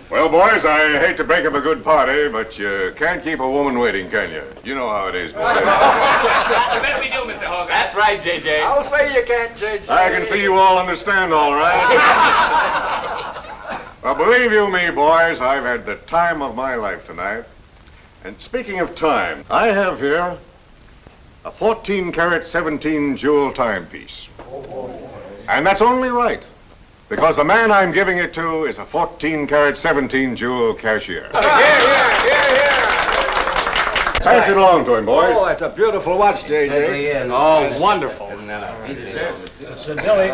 Well, boys, I hate to break up a good party, but you can't keep a woman waiting, can you? You know how it is, boys. I bet we do, Mr. Hogan. That's right, J.J. I'll say you can't, J.J. I can see you all understand, all right. Well, believe you me, boys, I've had the time of my life tonight. And speaking of time, I have here a 14-carat, 17-jewel timepiece. And that's only right, because the man I'm giving it to is a 14-carat, 17-jewel cashier. Pass it along to him, boys. Oh, that's a beautiful watch, J.J. Oh, wonderful. He deserves it. So, Billy,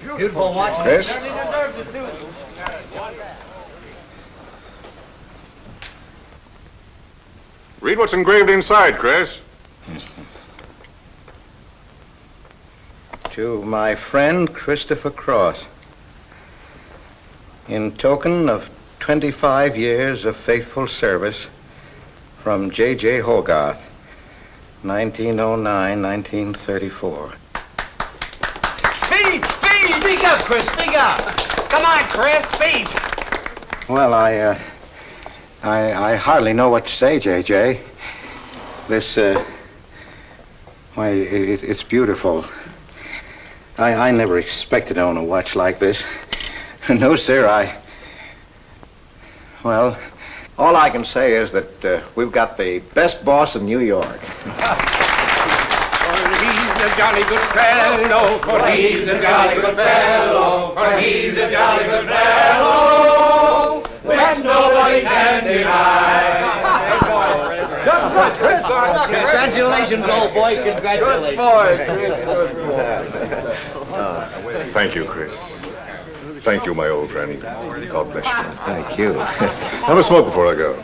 beautiful watch. Chris? Certainly deserves it, too. Read what's engraved inside, Chris. To my friend Christopher Cross, in token of 25 years of faithful service, from J.J. Hogarth, 1909-1934. Speed! Speak up, Chris, speak up. Come on, Chris, speed. Well, I hardly know what to say, J.J. This, why, it's beautiful. I never expected to own a watch like this. No, sir, well, all I can say is that we've got the best boss in New York. For he's a jolly good fellow, for he's a jolly good fellow, for he's a jolly good fellow, which nobody can deny. Congratulations, old boy, congratulations. Thank you, Chris. Thank you, my old friend. God bless you. Thank you. Have a smoke before I go.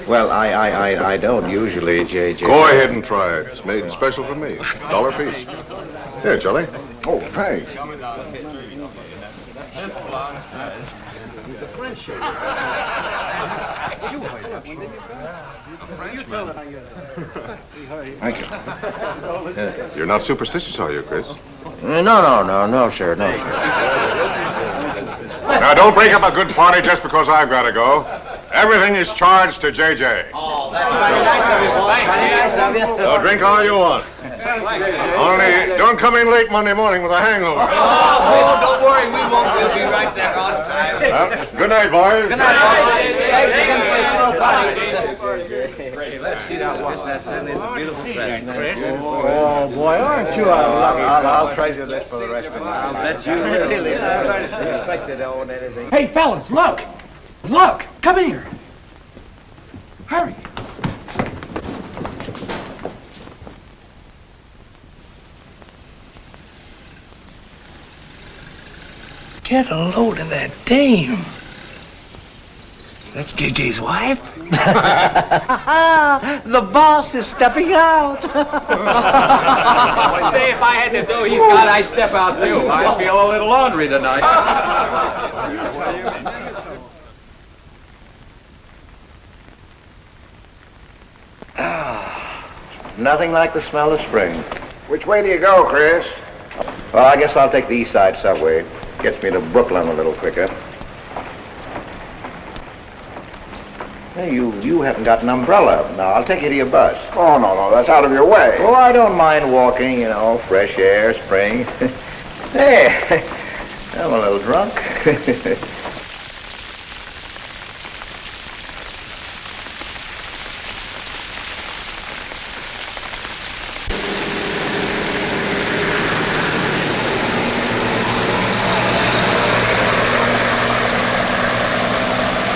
Well, I don't usually, J.J. Go ahead and try it. It's made special for me. $1 a piece. Here, Charlie. Oh, thanks. Thank you. You're not superstitious, are you, Chris? No, sir, no. Now, don't break up a good party just because I've got to go. Everything is charged to J.J. Oh, that's very nice of you, boy. Very nice of you. So drink all you want. Only don't come in late Monday morning with a hangover. Oh, don't worry, we won't. We'll be right there on time. Well, good night, boys. Good night, boys. Thanks again for a swell party. Let's see now what that said. It's a beautiful present. Oh, boy, aren't you a lucky I'll treasure this for the rest of my I'll life. bet you will. Really, I don't expect it to own anything. Hey, fellas, look! Look! Come here! Hurry! Get a load of that dame. That's JJ's wife. The boss is stepping out. Say, if I had to do he's got, I'd step out too. I feel a little laundry tonight. Nothing like the smell of spring. Which way do you go, Chris? Well, I guess I'll take the East Side subway. Gets me to Brooklyn a little quicker. Hey, you haven't got an umbrella. Now, I'll take you to your bus. Oh, no, that's out of your way. Oh, I don't mind walking, you know, fresh air, spring. Hey, I'm a little drunk.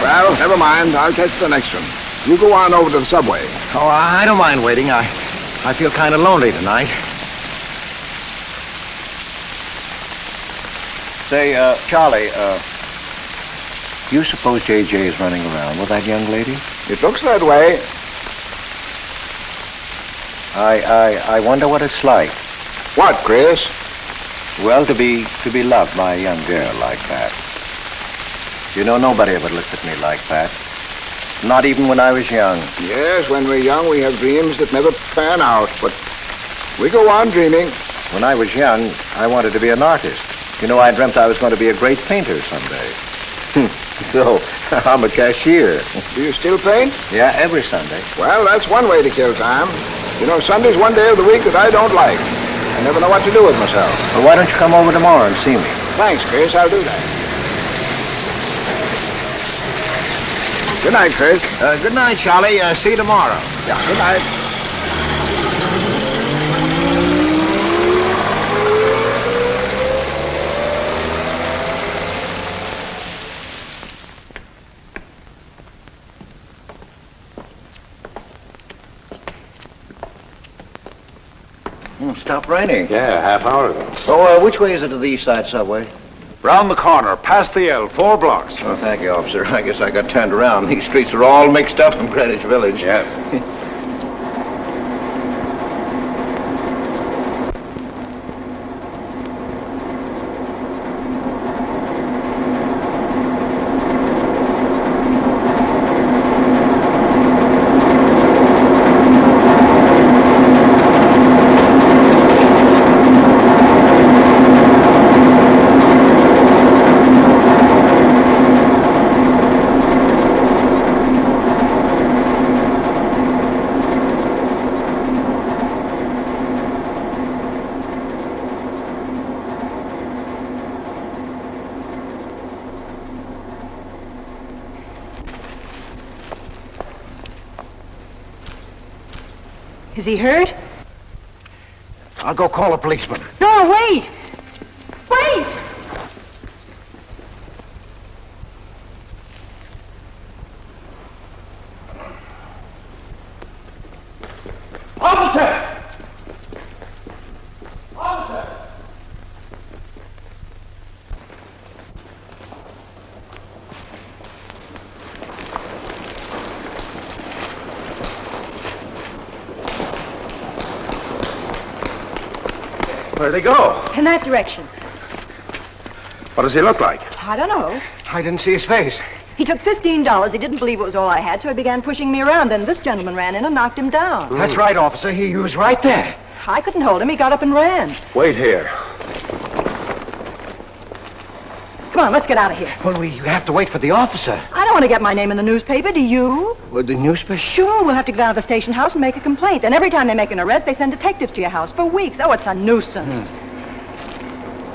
Well, never mind. I'll catch the next one. You go on over to the subway. Oh, I don't mind waiting. I feel kind of lonely tonight. Say, Charlie, you suppose JJ is running around with that young lady? It looks that way. I wonder what it's like. What, Chris? Well, to be loved by a young girl like that. You know, nobody ever looked at me like that. Not even when I was young. Yes, when we're young, we have dreams that never pan out, but we go on dreaming. When I was young, I wanted to be an artist. You know, I dreamt I was going to be a great painter someday. So, I'm a cashier. Do you still paint? Yeah, every Sunday. Well, that's one way to kill time. You know, Sunday's one day of the week that I don't like. I never know what to do with myself. Well, why don't you come over tomorrow and see me? Thanks, Chris. I'll do that. Good night, Chris. Good night, Charlie. See you tomorrow. Yeah, good night. Stopped raining. Yeah, half hour ago. Oh, which way is it to the East Side subway? Round the corner, past the L, 4 blocks. Oh, thank you, officer. I guess I got turned around. These streets are all mixed up in Greenwich Village. Yeah. Is he hurt? I'll go call a policeman. No, wait! Wait! Officer! Officer! Where'd they go? In that direction. What does he look like? I don't know. I didn't see his face. He took $15. He didn't believe it was all I had, so he began pushing me around. Then this gentleman ran in and knocked him down. That's right, officer. He was right there. I couldn't hold him. He got up and ran. Wait here. Come Come on, let's get out of here. Well, we have to wait for the officer. I don't want to get my name in the newspaper, do you? Well, the newspaper? Sure, we'll have to get out of the station house and make a complaint. And every time they make an arrest, they send detectives to your house for weeks. Oh, it's a nuisance.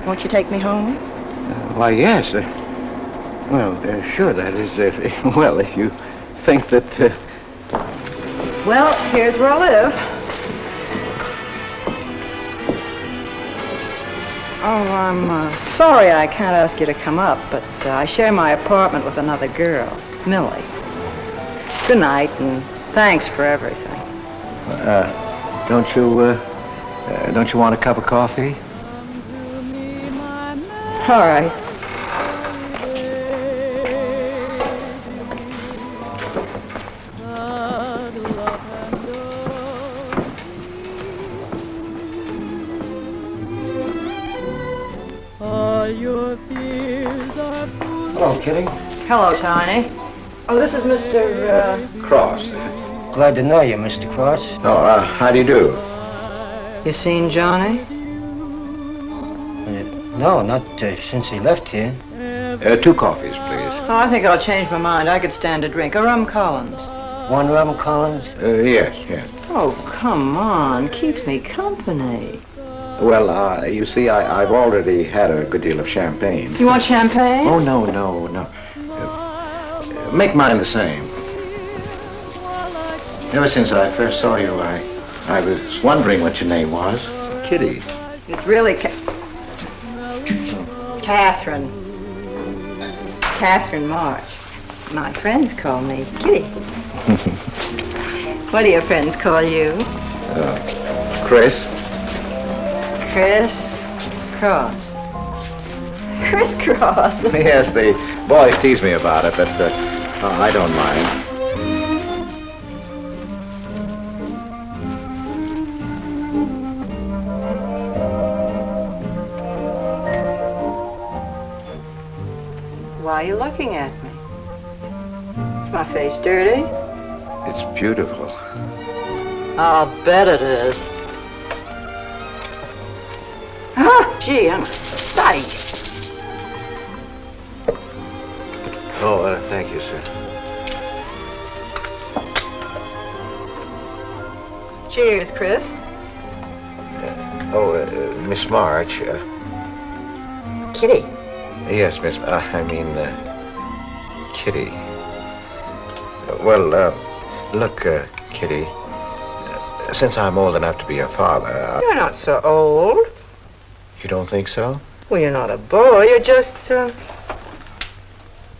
Won't you take me home? Why, yes. Sure, that is, if you think that... Well, here's where I live. Oh, I'm sorry I can't ask you to come up, but I share my apartment with another girl, Millie. Good night, and thanks for everything. Don't you want a cup of coffee? All right. Hello, Kitty. Hello, Tiny. Oh, this is Mr. Cross. Glad to know you, Mr. Cross. Oh, how do you do? You seen Johnny? No, not since he left here. 2 coffees, please. Oh, I think I'll change my mind. I could stand a drink. A rum Collins. One rum Collins? Yes. Oh, come on. Keep me company. Well, you see, I've already had a good deal of champagne. You want champagne? Oh, no. Make mine the same. Ever since I first saw you, I was wondering what your name was. Kitty. It's really Catherine. Catherine March. My friends call me Kitty. What do your friends call you? Chris. Chris Cross. Chris Cross. Yes, the boys tease me about it, but I don't mind. Why are you looking at me? Is my face dirty? It's beautiful. I'll bet it is. Ah, gee, I'm a sight. Oh, thank you, sir. Cheers, Chris. Miss March. Kitty. Yes, Miss. Kitty. Look, Kitty. Since I'm old enough to be your father, You're not so old. You don't think so? Well, you're not a boy. You're just,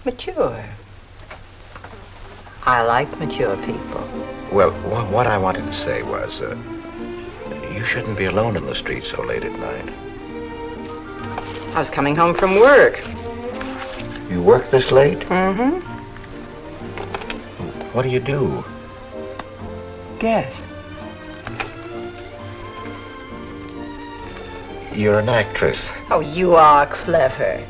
mature. I like mature people. Well, what I wanted to say was, you shouldn't be alone in the street so late at night. I was coming home from work. You work this late? Mm-hmm. What do you do? Guess. You're an actress. Oh, you are clever.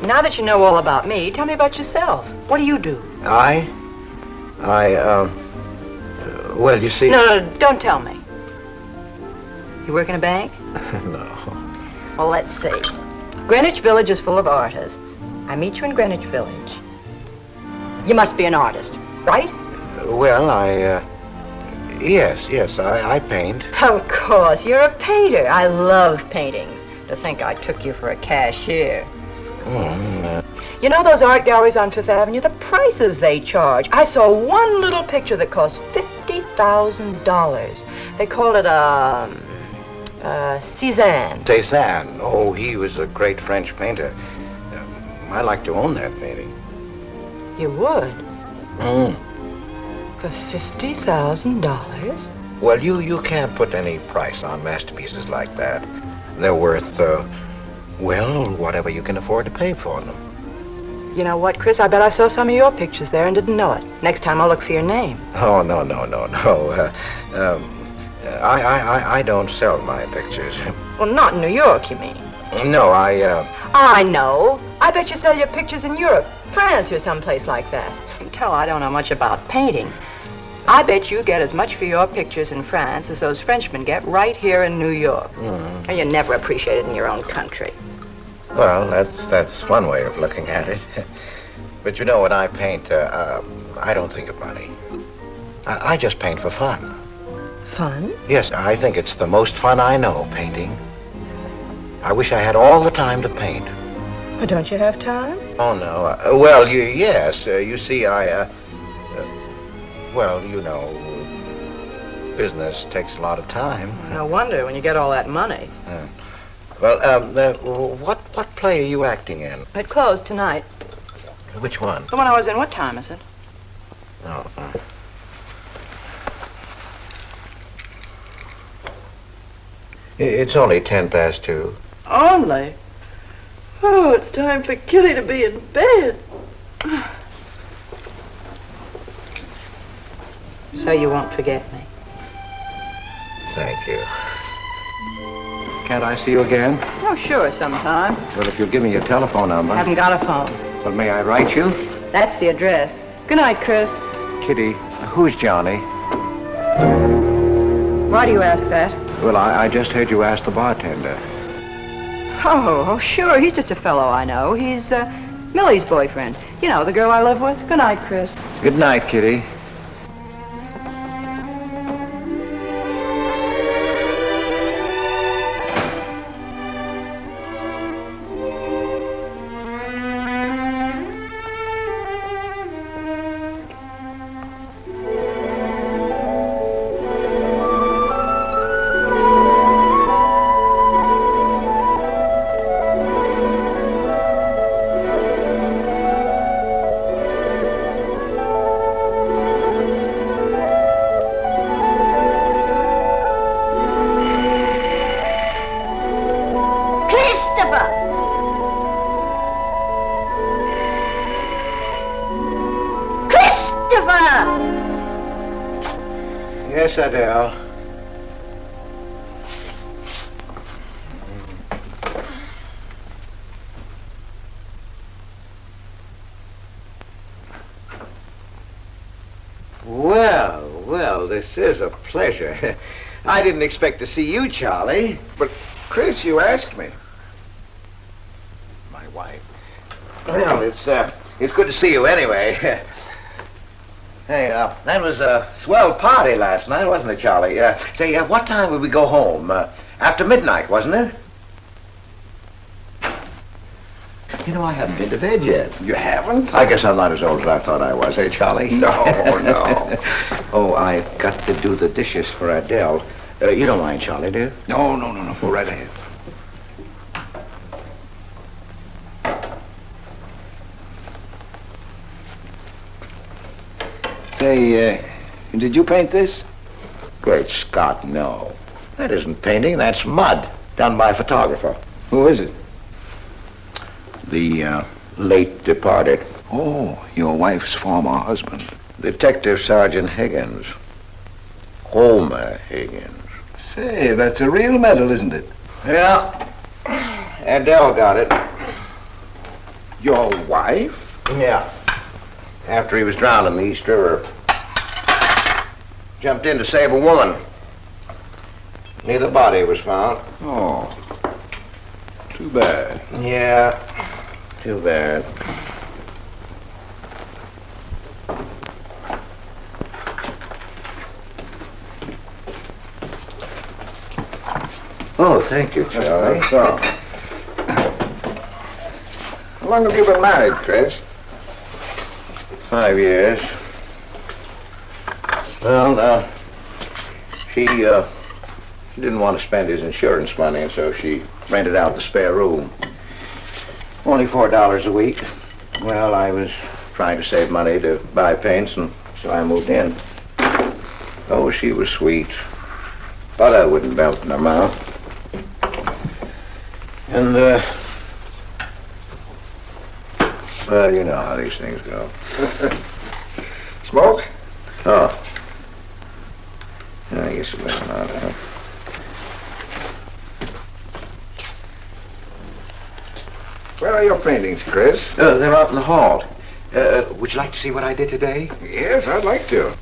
Now that you know all about me, tell me about yourself. What do you do? Well, you see... No, don't tell me. You work in a bank? No. Well, let's see. Greenwich Village is full of artists. I meet you in Greenwich Village. You must be an artist, right? Well, Yes, I paint. Of course, you're a painter. I love paintings. To think I took you for a cashier. You know those art galleries on Fifth Avenue? The prices they charge. I saw one little picture that cost $50,000. They called it Cézanne. Cézanne. Oh, he was a great French painter. I'd like to own that painting. You would? For $50,000? Well, you can't put any price on masterpieces like that. They're worth, whatever you can afford to pay for them. You know what, Chris? I bet I saw some of your pictures there and didn't know it. Next time I'll look for your name. Oh, no. I don't sell my pictures. Well, not in New York, you mean? No, I know. I bet you sell your pictures in Europe, France, or someplace like that. You can tell I don't know much about painting. I bet you get as much for your pictures in France as those Frenchmen get right here in New York. And you're never appreciated in your own country. Well, that's one way of looking at it. But you know, when I paint, I don't think of money. I just paint for fun. Fun? Yes, I think it's the most fun I know, painting. I wish I had all the time to paint. Well, don't you have time? Oh, no. Well, yes. You see, well, you know, business takes a lot of time. No wonder when you get all that money. Well, what play are you acting in? It closed tonight. Which one? The one I was in. What time is it? Oh. It's only 2:10. Only? Oh, it's time for Kitty to be in bed. So you won't forget me. Thank you. Can't I see you again? Oh, sure, sometime. Well, if you'll give me your telephone number. Haven't got a phone. Well, may I write you? That's the address. Good night, Chris. Kitty, who's Johnny? Why do you ask that? Well, I just heard you ask the bartender. Oh, sure. He's just a fellow I know. He's Millie's boyfriend. You know, the girl I live with. Good night, Chris. Good night, Kitty. Yes, Adele. Well, this is a pleasure. I didn't expect to see you, Charlie. But, Chris, you asked me. My wife. Well, it's good to see you anyway. Hey, that was a swell party last night, wasn't it, Charlie? Say, what time would we go home? After midnight, wasn't it? You know, I haven't been to bed yet. You haven't? I guess I'm not as old as I thought I was, eh, Charlie? No, no. Oh, I've got to do the dishes for Adele. You don't mind, Charlie, do you? No. Go right ahead. Say, did you paint this? Great Scott, no. That isn't painting, that's mud, done by a photographer. Who is it? The late departed Oh, your wife's former husband. Detective Sergeant Higgins. Homer Higgins. Say, that's a real medal, isn't it? Yeah. Adele got it. Your wife? Yeah. After he was drowned in the East River. Jumped in to save a woman. Neither body was found. Oh, too bad. Yeah, too bad. Oh, thank you, Charlie. That's all. How long have you been married, Chris? 5 years. Well, she didn't want to spend his insurance money, and so she rented out the spare room. Only $4 a week. Well, I was trying to save money to buy paints, and so I moved in. Oh, she was sweet. Butter wouldn't melt in her mouth. And, well, you know how these things go. Smoke? Oh. I guess it went out, huh? Where are your paintings, Chris? They're out in the hall. Would you like to see what I did today? Yes, I'd like to.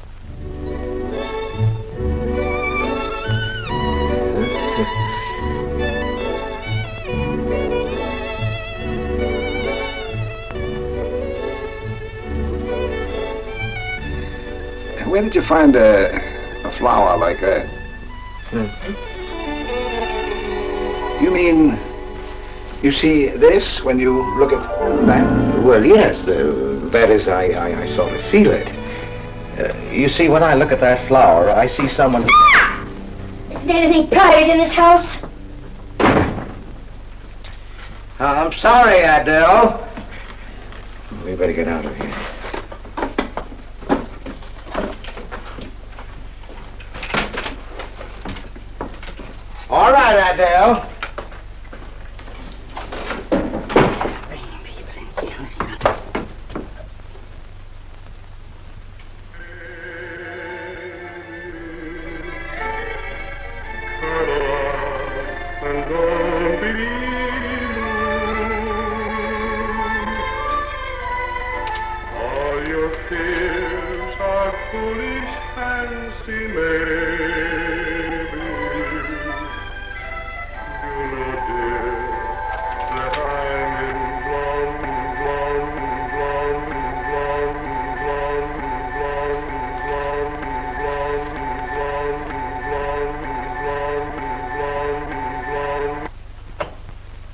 where did you find a flower like that? You mean, you see this when you look at that? Well, yes. That is, I sort of feel it. You see, when I look at that flower, I see someone who... Isn't anything private in this house? I'm sorry, Adele. We better get out of here. All right, Adele.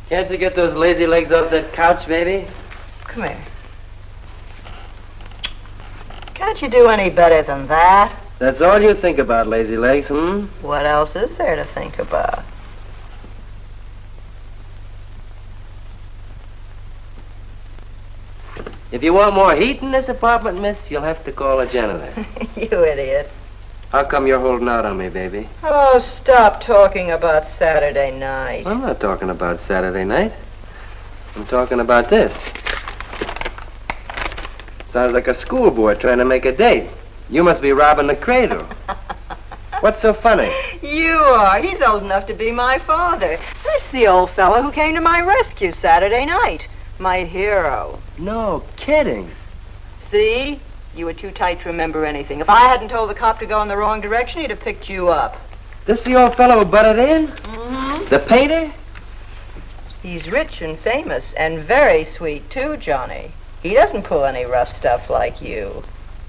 Can't you get those lazy legs off that couch, baby? Come here. Can't you do any better than that? That's all you think about, lazy legs, hmm? What else is there to think about? If you want more heat in this apartment, miss, you'll have to call a janitor. You idiot. How come you're holding out on me, baby? Oh, stop talking about Saturday night. I'm not talking about Saturday night. I'm talking about this. Sounds like a schoolboy trying to make a date. You must be robbing the cradle. What's so funny? You are. He's old enough to be my father. That's the old fellow who came to my rescue Saturday night. My hero. No kidding. See? You were too tight to remember anything. If I hadn't told the cop to go in the wrong direction, he'd have picked you up. This the old fellow who butted in? Mm-hmm. The painter? He's rich and famous and very sweet, too, Johnny. He doesn't pull any rough stuff like you.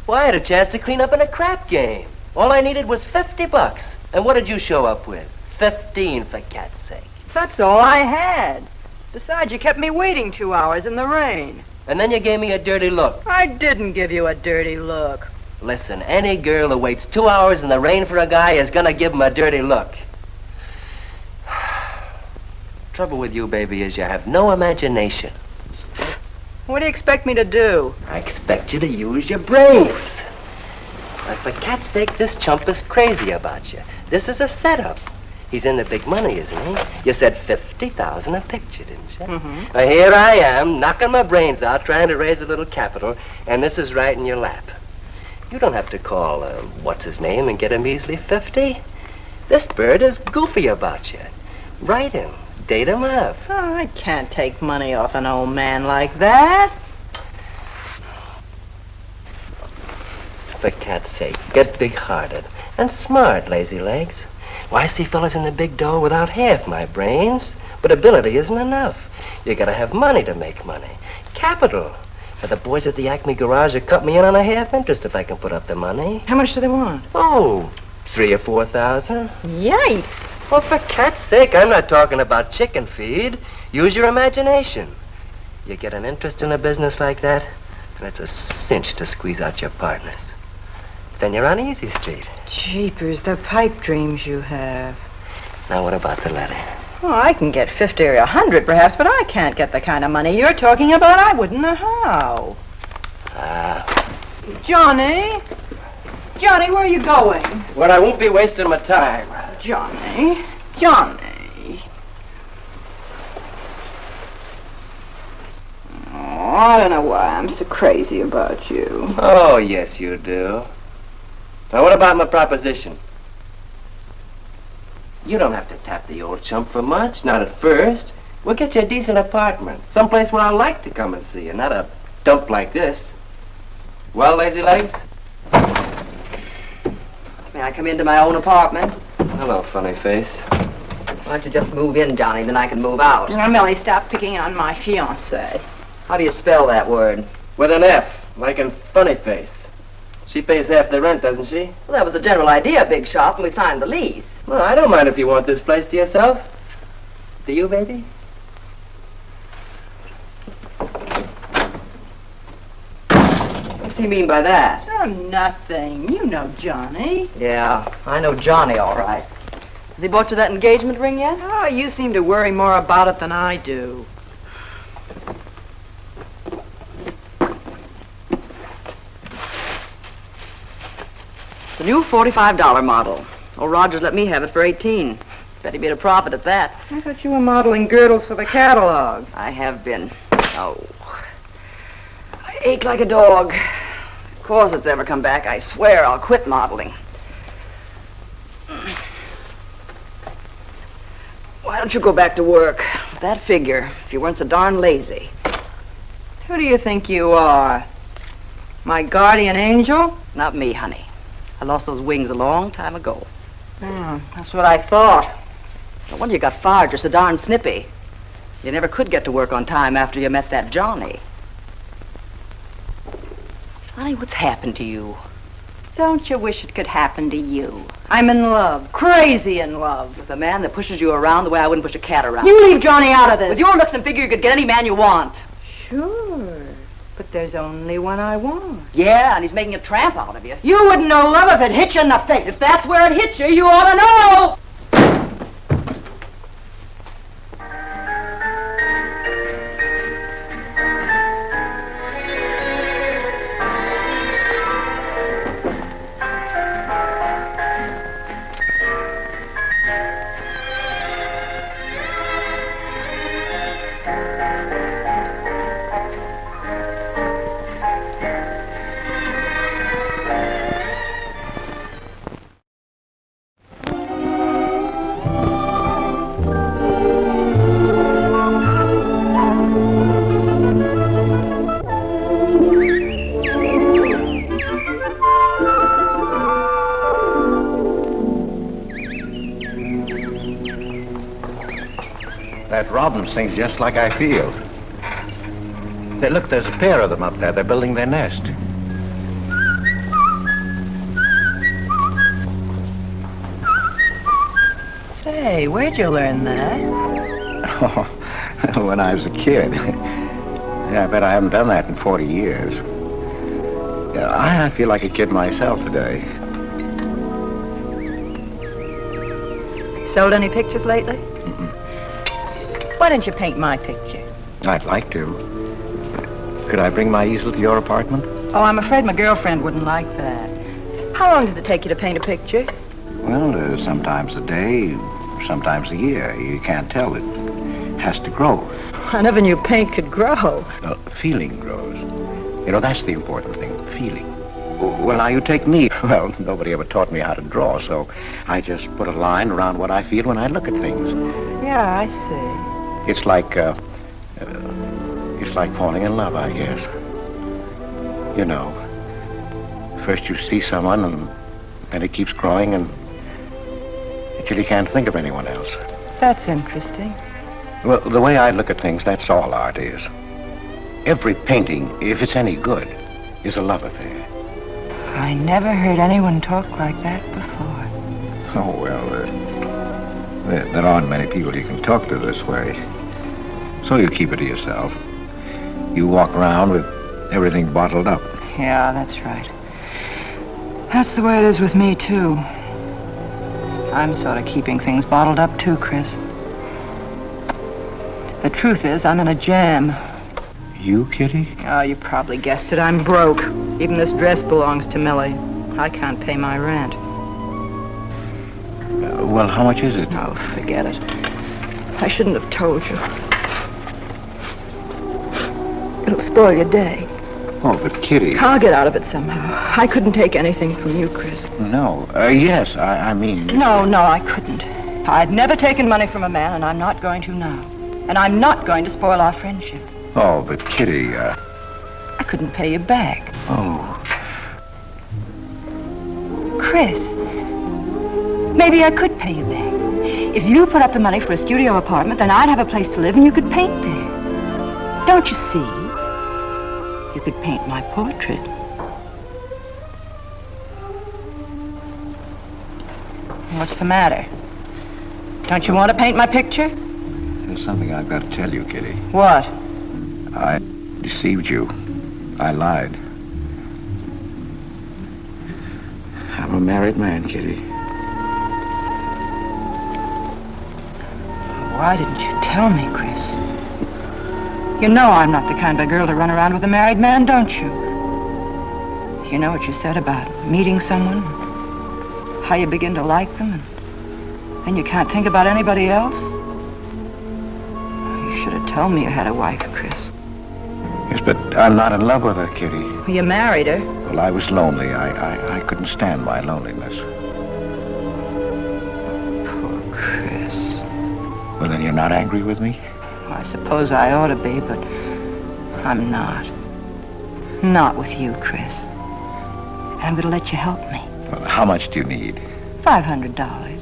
Well, I had a chance to clean up in a crap game. All I needed was $50. And what did you show up with? 15, for cat's sake. That's all I had. Besides, you kept me waiting 2 hours in the rain. And then you gave me a dirty look. I didn't give you a dirty look. Listen, any girl who waits 2 hours in the rain for a guy is gonna give him a dirty look. Trouble with you, baby, is you have no imagination. What do you expect me to do? I expect you to use your brains. But for cat's sake, this chump is crazy about you. This is a setup. He's in the big money, isn't he? You said 50,000 a picture, didn't you? Mm-hmm. Well, here I am, knocking my brains out, trying to raise a little capital, and this is right in your lap. You don't have to call, what's his name, and get a measly 50. This bird is goofy about you. Write him. Date him up. Oh, I can't take money off an old man like that. For cat's sake, get big-hearted and smart, lazy legs. Why, I see fellas in the big dough without half my brains, but ability isn't enough. You gotta have money to make money. Capital. Now, the boys at the Acme garage have cut me in on a half interest if I can put up the money. How much do they want? Oh, 3,000 or 4,000. Yikes. Well, for cat's sake, I'm not talking about chicken feed. Use your imagination. You get an interest in a business like that, and it's a cinch to squeeze out your partners. Then you're on Easy Street. Jeepers, the pipe dreams you have. Now, what about the letter? Oh, I can get 50 or 100 perhaps, but I can't get the kind of money you're talking about. I wouldn't know how. Johnny? Johnny, where are you going? Well, I won't be wasting my time. Johnny? Johnny? Oh, I don't know why I'm so crazy about you. Oh, yes, you do. Now, what about my proposition? You don't have to tap the old chump for much, not at first. We'll get you a decent apartment, someplace where I like to come and see you, not a dump like this. Well, lazy legs? May I come into my own apartment? Hello, funny face. Why don't you just move in, Johnny, then I can move out. Now, Millie, stop picking on my fiancée. How do you spell that word? With an F, like in funny face. She pays half the rent, doesn't she? Well, that was the general idea, Big Shop, and we signed the lease. Well, I don't mind if you want this place to yourself. Do you, baby? What's he mean by that? Oh, nothing. You know Johnny. Yeah, I know Johnny all right. Has he bought you that engagement ring yet? Oh, you seem to worry more about it than I do. The new $45 model. Old Rogers let me have it for $18. Bet he made a profit at that. I thought you were modeling girdles for the catalog. I have been. Oh. I ache like a dog. If corsets ever come back, I swear I'll quit modeling. Why don't you go back to work? With that figure, if you weren't so darn lazy. Who do you think you are? My guardian angel? Not me, honey. I lost those wings a long time ago. That's what I thought. No wonder you got fired. You're so darn snippy. You never could get to work on time after you met that Johnny. Honey, what's happened to you? Don't you wish it could happen to you? I'm in love. Crazy in love. With a man that pushes you around the way I wouldn't push a cat around. You leave Johnny out of this. With your looks and figure, you could get any man you want. Sure. But there's only one I want. Yeah, and he's making a tramp out of you. You wouldn't know love if it hit you in the face. If that's where it hit you, you ought to know. That robin sings just like I feel. Hey, look, there's a pair of them up there. They're building their nest. Say, where'd you learn that? Oh, when I was a kid. Yeah, I bet I haven't done that in 40 years. Yeah, I feel like a kid myself today. Sold any pictures lately? Why don't you paint my picture? I'd like to. Could I bring my easel to your apartment? Oh, I'm afraid my girlfriend wouldn't like that. How long does it take you to paint a picture? Well, sometimes a day, sometimes a year. You can't tell. It has to grow. I never knew paint could grow. Feeling grows. You know, that's the important thing, feeling. Well, now you take me. Well, nobody ever taught me how to draw, so I just put a line around what I feel when I look at things. Yeah, I see. It's like falling in love, I guess. You know, first you see someone and then it keeps growing until you can't think of anyone else. That's interesting. Well, the way I look at things, that's all art is. Every painting, if it's any good, is a love affair. I never heard anyone talk like that before. Oh, well, there aren't many people you can talk to this way. So you keep it to yourself. You walk around with everything bottled up. Yeah, that's right. That's the way it is with me, too. I'm sort of keeping things bottled up, too, Chris. The truth is, I'm in a jam. You, Kitty? Oh, you probably guessed it. I'm broke. Even this dress belongs to Millie. I can't pay my rent. Well, how much is it? Oh, forget it. I shouldn't have told you. It'll spoil your day. Oh, but Kitty... I'll get out of it somehow. I couldn't take anything from you, Chris. No. Yes, I mean... No, I couldn't. I've never taken money from a man, and I'm not going to now. And I'm not going to spoil our friendship. Oh, but Kitty, I couldn't pay you back. Oh. Chris, maybe I could pay you back. If you put up the money for a studio apartment, then I'd have a place to live and you could paint there. Don't you see? You could paint my portrait. What's the matter? Don't you want to paint my picture? There's something I've got to tell you, Kitty. What? I deceived you. I lied. I'm a married man, Kitty. Why didn't you tell me, Chris? You know I'm not the kind of a girl to run around with a married man, don't you? You know what you said about meeting someone, how you begin to like them, and then you can't think about anybody else? You should have told me you had a wife, Chris. Yes, but I'm not in love with her, Kitty. Well, you married her. Well, I was lonely. I couldn't stand my loneliness. Poor Chris. Well, then you're not angry with me? Well, I suppose I ought to be, but I'm not. Not with you, Chris. And I'm going to let you help me. Well, how much do you need? $500.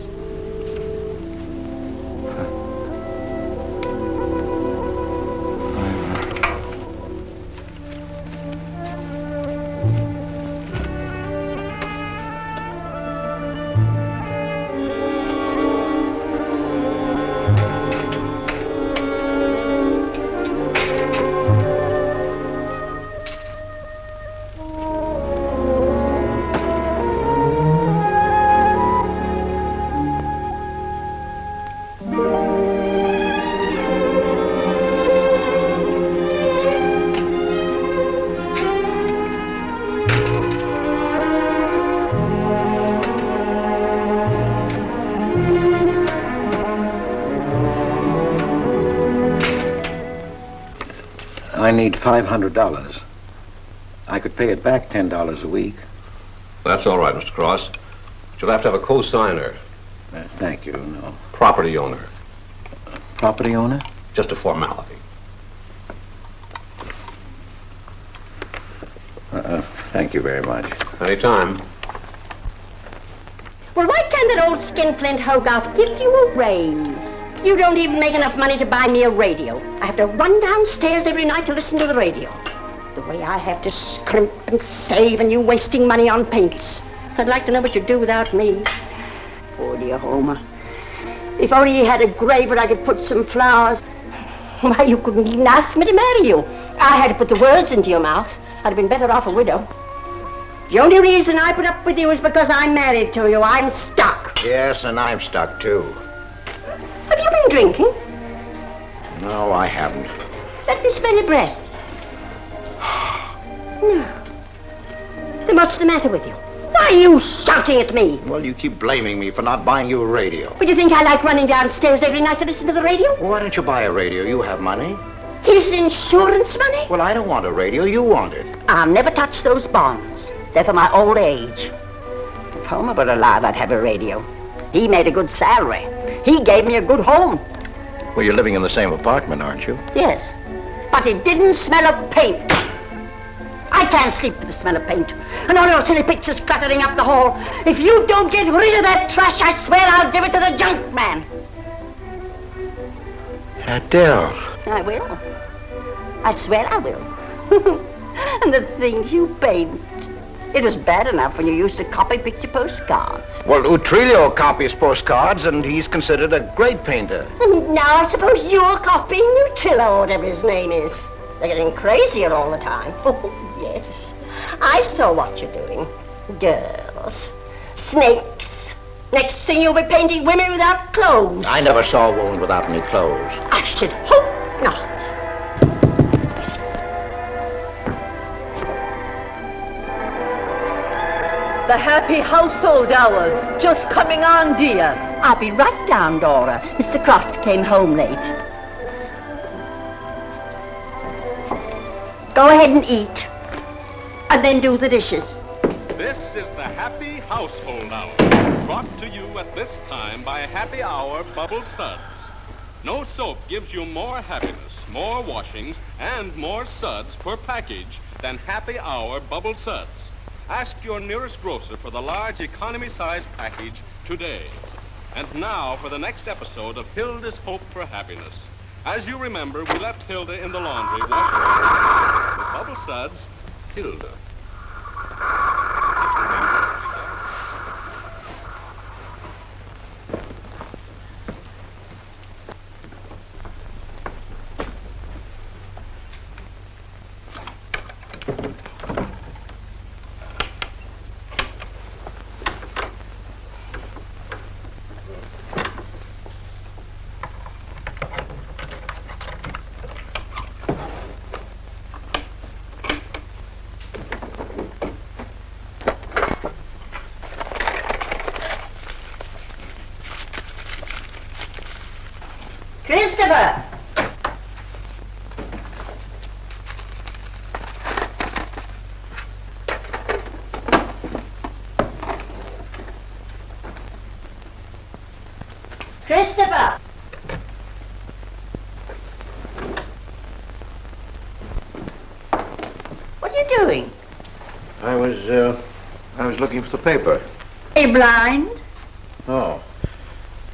I need $500. I could pay it back $10 a week. That's all right, Mr. Cross. But you'll have to have a co-signer. Thank you, no. Property owner. Property owner? Just a formality. Thank you very much. Anytime. Well, why can't that old skinflint Hogarth give you a raise? You don't even make enough money to buy me a radio. I have to run downstairs every night to listen to the radio. The way I have to scrimp and save and you wasting money on paints. I'd like to know what you'd do without me. Poor dear Homer. If only he had a grave where I could put some flowers. Why, you couldn't even ask me to marry you. I had to put the words into your mouth. I'd have been better off a widow. The only reason I put up with you is because I'm married to you. I'm stuck. Yes, and I'm stuck, too. Have you been drinking? No, I haven't. Let me smell your breath. No. Then what's the matter with you? Why are you shouting at me? Well, you keep blaming me for not buying you a radio. But you think I like running downstairs every night to listen to the radio? Well, why don't you buy a radio? You have money. His insurance money? Well, I don't want a radio. You want it. I'll never touch those bonds. They're for my old age. If Homer were alive, I'd have a radio. He made a good salary. He gave me a good home. Well, you're living in the same apartment, aren't you? Yes, but it didn't smell of paint. I can't sleep with the smell of paint. And all your silly pictures cluttering up the hall. If you don't get rid of that trash, I swear I'll give it to the junk man. Adele. I will. I swear I will. And the things you paint. It was bad enough when you used to copy picture postcards. Well, Utrillo copies postcards, and he's considered a great painter. And now I suppose you're copying Utrillo, or whatever his name is. They're getting crazier all the time. Oh, yes. I saw what you're doing. Girls. Snakes. Next thing you'll be painting women without clothes. I never saw a woman without any clothes. I should hope not. The happy household hours just coming on, dear. I'll be right down, Dora. Mr. Cross came home late. Go ahead and eat. And then do the dishes. This is the Happy Household Hour, brought to you at this time by Happy Hour Bubble Suds. No soap gives you more happiness, more washings, and more suds per package than Happy Hour Bubble Suds. Ask your nearest grocer for the large economy-size package today. And now for the next episode of Hilda's Hope for Happiness. As you remember, we left Hilda in the laundry washing her hands. With Bubble Suds, Hilda. step up. What are you doing? I was looking for the paper. Are you blind? Oh.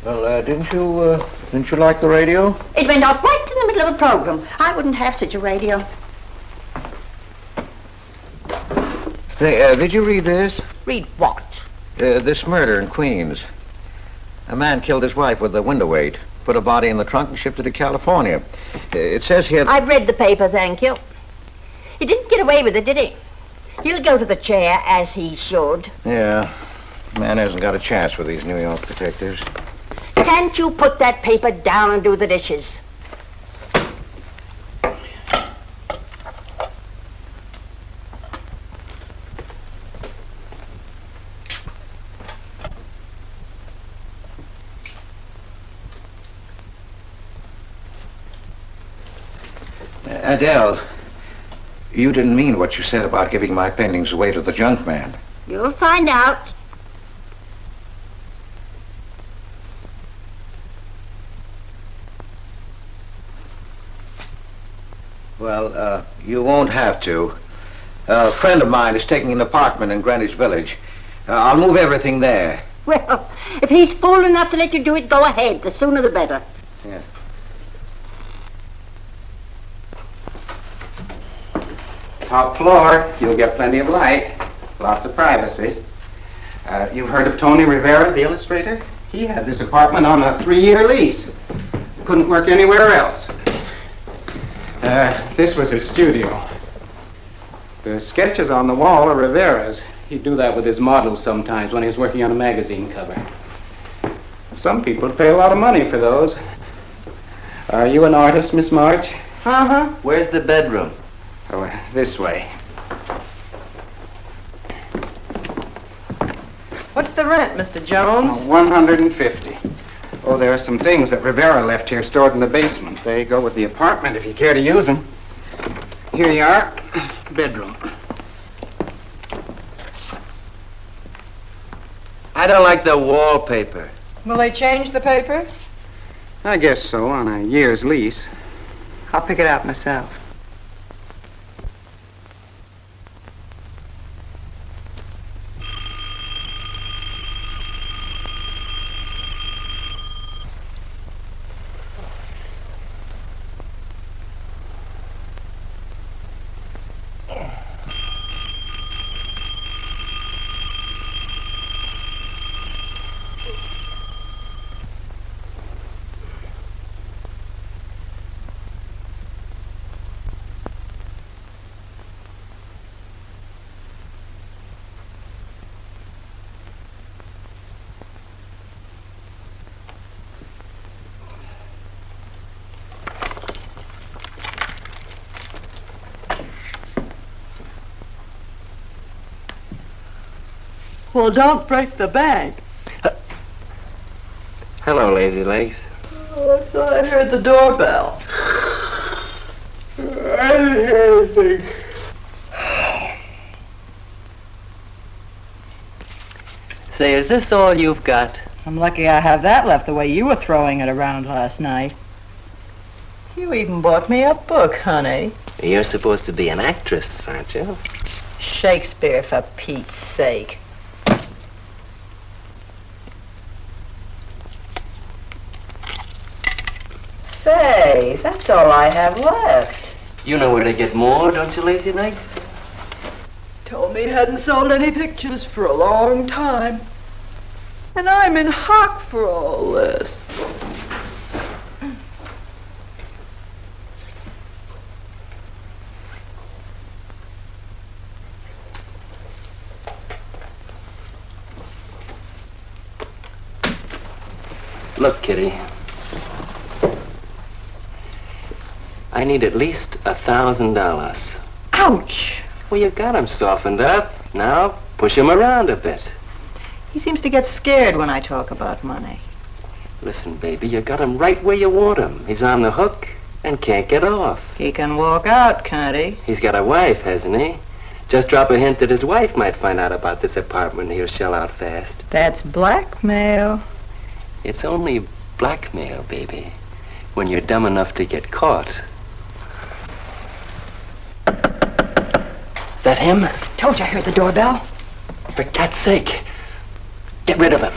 Well, didn't you like the radio? It went off right in the middle of a program. I wouldn't have such a radio. Hey, did you read this? Read what? This murder in Queens. A man killed his wife with a window weight, put a body in the trunk and shipped it to California. It says here... I've read the paper, thank you. He didn't get away with it, did he? He'll go to the chair, as he should. Yeah. Man hasn't got a chance with these New York detectives. Can't you put that paper down and do the dishes? Adele, you didn't mean what you said about giving my paintings away to the junk man. You'll find out. Well, you won't have to. A friend of mine is taking an apartment in Greenwich Village. I'll move everything there. Well, if he's fool enough to let you do it, go ahead. The sooner the better. Yeah. Top floor, you'll get plenty of light, lots of privacy. You've heard of Tony Rivera, the illustrator? He had this apartment on a 3-year lease. Couldn't work anywhere else. This was his studio. The sketches on the wall are Rivera's. He'd do that with his models sometimes when he was working on a magazine cover. Some people pay a lot of money for those. Are you an artist, Miss March? Uh-huh. Where's the bedroom? Oh, this way. What's the rent, Mr. Jones? $150. Oh, there are some things that Rivera left here stored in the basement. They go with the apartment if you care to use them. Here you are. Bedroom. I don't like the wallpaper. Will they change the paper? I guess so, on a year's lease. I'll pick it out myself. Well, don't break the bank. Hello, Lazy Legs. Oh, I thought I heard the doorbell. I didn't hear anything. Say, is this all you've got? I'm lucky I have that left the way you were throwing it around last night. You even bought me a book, honey. You're supposed to be an actress, aren't you? Shakespeare, for Pete's sake. Say, that's all I have left. You know where to get more, don't you, Lazy Legs? Told me he hadn't sold any pictures for a long time. And I'm in hock for all this. Look, Kitty. I need at least $1,000. Ouch! Well, you got him softened up. Now, push him around a bit. He seems to get scared when I talk about money. Listen, baby, you got him right where you want him. He's on the hook and can't get off. He can walk out, can't he? He's got a wife, hasn't he? Just drop a hint that his wife might find out about this apartment and he'll shell out fast. That's blackmail. It's only Blackmail, baby. When you're dumb enough to get caught. Is that him? Told you I heard the doorbell. For cat's sake, get rid of him.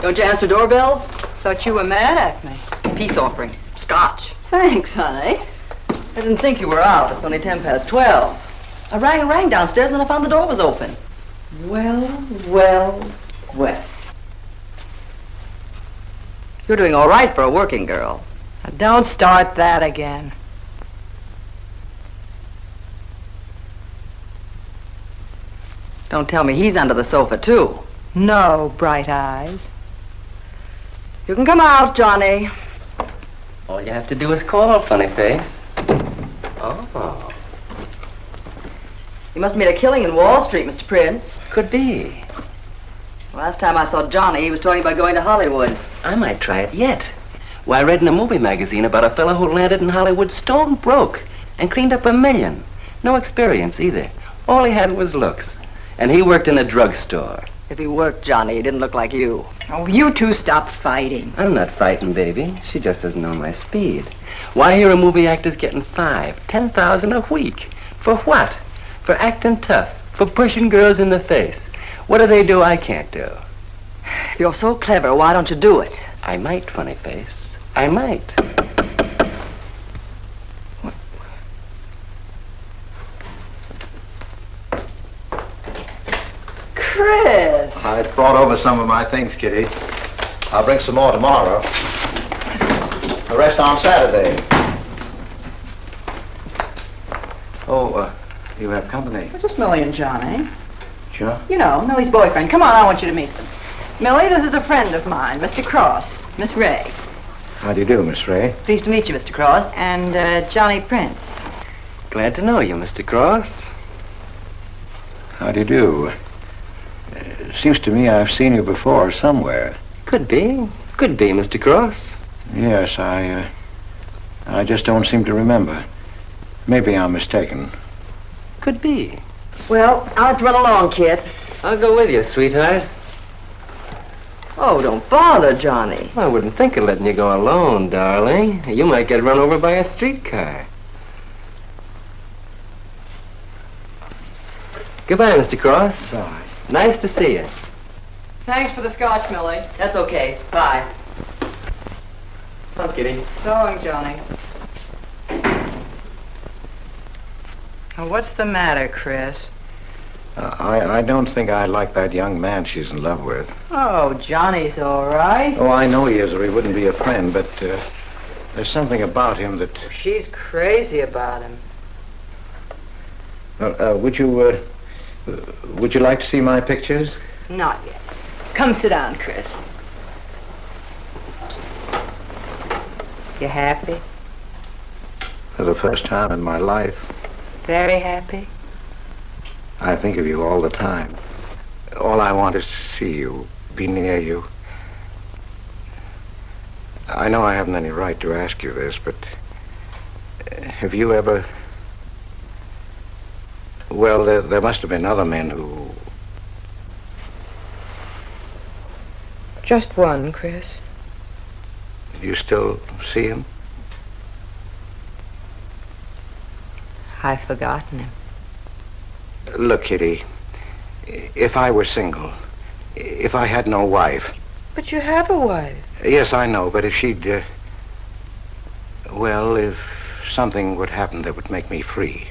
Don't you answer doorbells? Thought you were mad at me. Peace offering. Scotch. Thanks, honey. I didn't think you were out. It's only 12:10. I rang and rang downstairs, and then I found the door was open. Well. You're doing all right for a working girl. Now, don't start that again. Don't tell me he's under the sofa, too. No, Bright Eyes. You can come out, Johnny. All you have to do is call, funny face. Oh. You must have made a killing in Wall Street, Mr. Prince. Could be. Last time I saw Johnny, he was talking about going to Hollywood. I might try it yet. Well, I read in a movie magazine about a fellow who landed in Hollywood stone broke and cleaned up $1 million. No experience either. All he had was looks. And he worked in a drugstore. If he worked, Johnny, he didn't look like you. Oh, you two stop fighting. I'm not fighting, baby. She just doesn't know my speed. Why hear a movie actor's getting $5,000, $10,000 a week? For what? For acting tough. For pushing girls in the face. What do they do I can't do? If you're so clever, why don't you do it? I might, funny face. I might. Chris! I brought over some of my things, Kitty. I'll bring some more tomorrow. The rest on Saturday. Oh, you have company. Just Millie and Johnny. Sure. You know, Millie's boyfriend. Come on, I want you to meet them. Millie, this is a friend of mine, Mr. Cross, Miss Ray. How do you do, Miss Ray? Pleased to meet you, Mr. Cross. And Johnny Prince. Glad to know you, Mr. Cross. How do you do? Seems to me I've seen you before somewhere. Could be, Mr. Cross. Yes, I just don't seem to remember. Maybe I'm mistaken. Could be. Well, I'll have to run along, kid. I'll go with you, sweetheart. Oh, don't bother, Johnny. I wouldn't think of letting you go alone, darling. You might get run over by a streetcar. Goodbye, Mr. Cross. Bye. Nice to see you. Thanks for the scotch, Millie. That's okay. Bye. Come, Kitty. So long, Johnny. Now, what's the matter, Chris? I don't think I like that young man she's in love with. Oh, Johnny's all right. Oh, I know he is, or he wouldn't be a friend, but there's something about him that... She's crazy about him. Would you like to see my pictures? Not yet. Come sit down, Chris. You happy? For the first time in my life. Very happy? I think of you all the time. All I want is to see you, be near you. I know I haven't any right to ask you this, but have you ever... Well, there must have been other men who... Just one, Chris. You still see him? I've forgotten him. Look, Kitty, if I were single, if I had no wife... But you have a wife. Yes, I know, but if she'd... well, if something would happen that would make me free...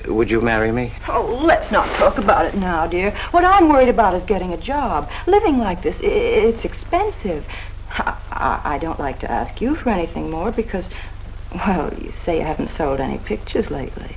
Would you marry me? Oh, let's not talk about it now, dear. What I'm worried about is getting a job. Living like this, it's expensive. I don't like to ask you for anything more because, well, you say you haven't sold any pictures lately.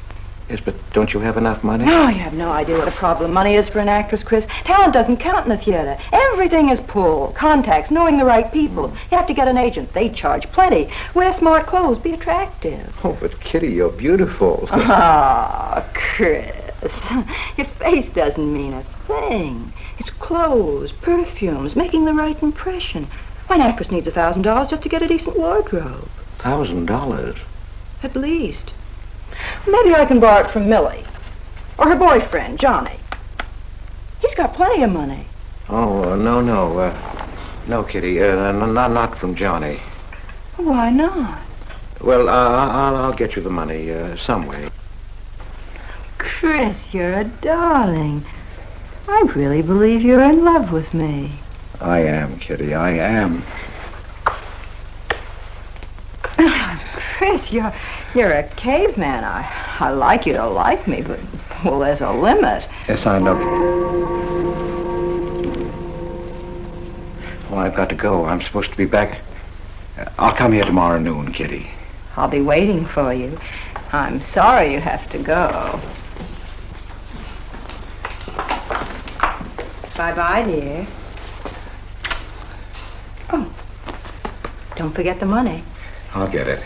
Yes, but don't you have enough money? No, you have no idea what a problem money is for an actress, Chris. Talent doesn't count in the theater. Everything is pull, contacts, knowing the right people. You have to get an agent. They charge plenty. Wear smart clothes. Be attractive. Oh, but Kitty, you're beautiful. Oh, Chris. Your face doesn't mean a thing. It's clothes, perfumes, making the right impression. Why, an actress needs $1,000 just to get a decent wardrobe. $1,000? At least. Maybe I can borrow it from Millie. Or her boyfriend, Johnny. He's got plenty of money. Oh, no. No, Kitty. Not from Johnny. Why not? Well, I'll get you the money some way. Chris, you're a darling. I really believe you're in love with me. I am, Kitty. I am. Chris, you're a caveman. I like you to like me, but, well, there's a limit. Yes, I know. Oh, I've got to go. I'm supposed to be back. I'll come here tomorrow noon, Kitty. I'll be waiting for you. I'm sorry you have to go. Bye-bye, dear. Oh, don't forget the money. I'll get it.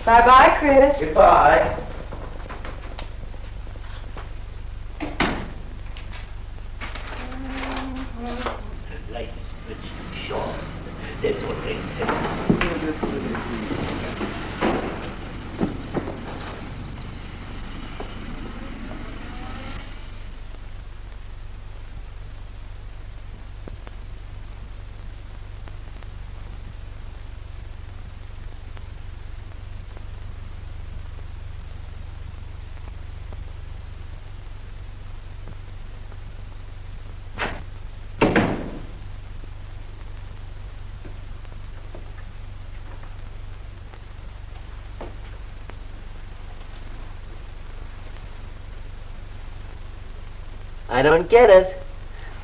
Bye-bye, Chris. Goodbye. Life is much short. That's what they I don't get it.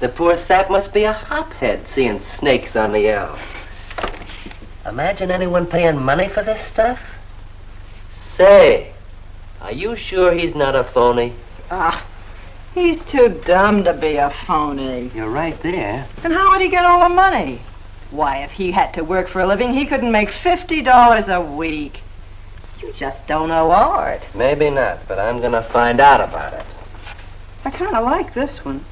The poor sap must be a hophead seeing snakes on the L. Imagine anyone paying money for this stuff? Say, are you sure he's not a phony? He's too dumb to be a phony. You're right there. And how would he get all the money? Why, if he had to work for a living, he couldn't make $50 a week. You just don't know art. Maybe not, but I'm gonna find out about it. I kind of like this one.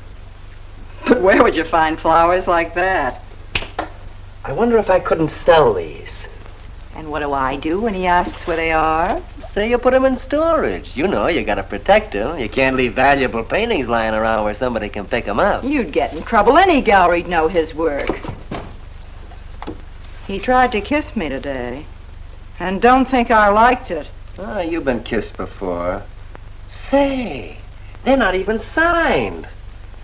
But where would you find flowers like that? I wonder if I couldn't sell these. And what do I do when he asks where they are? Say you put them in storage. You know, you gotta protect them. You can't leave valuable paintings lying around where somebody can pick them up. You'd get in trouble. Any gallery'd know his work. He tried to kiss me today. And don't think I liked it. Oh, you've been kissed before. Say, they're not even signed.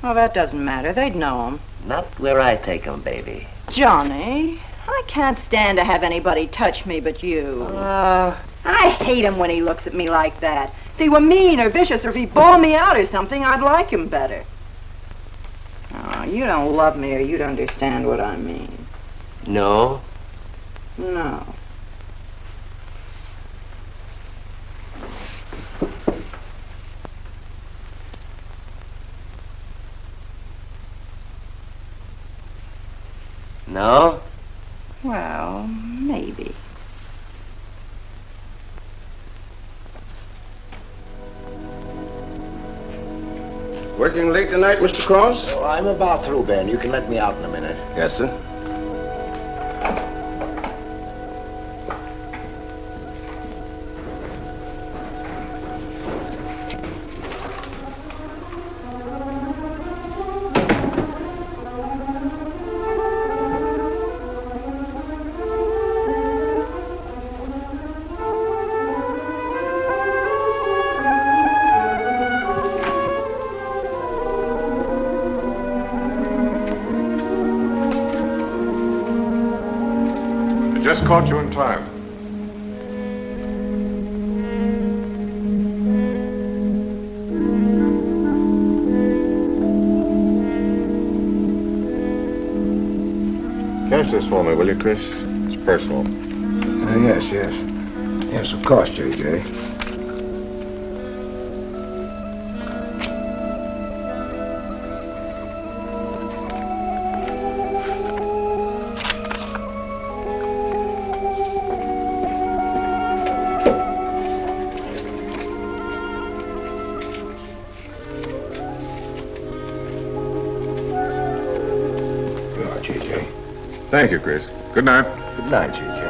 Well, that doesn't matter. They'd know him. Not where I take them, baby. Johnny, I can't stand to have anybody touch me but you. I hate him when he looks at me like that. If he were mean or vicious or if he bawled me out or something, I'd like him better. Oh, you don't love me or you'd understand what I mean. No? No. No? Well, maybe. Working late tonight, Mr. Cross? Oh, I'm about through, Ben. You can let me out in a minute. Yes, sir. Just caught you in time. Cash this for me, will you, Chris? It's personal. Yes. Yes, of course, J.J. Thank you, Chris. Good night. Good night, J.J.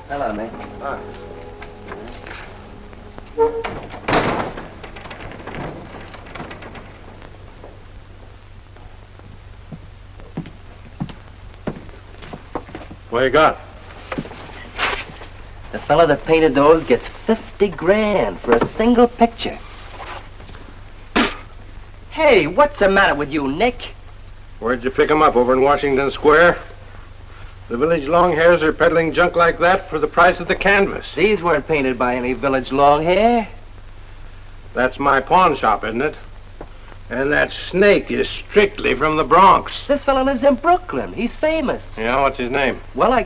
Hello, Nick. Hi. What you got? The fella that painted those gets 50 grand for a single picture. Hey, what's the matter with you, Nick? Where'd you pick 'em up? Over in Washington Square? The village long hairs are peddling junk like that for the price of the canvas. These weren't painted by any village long hair. That's my pawn shop, isn't it? And that snake is strictly from the Bronx. This fella lives in Brooklyn. He's famous. Yeah, what's his name? Well,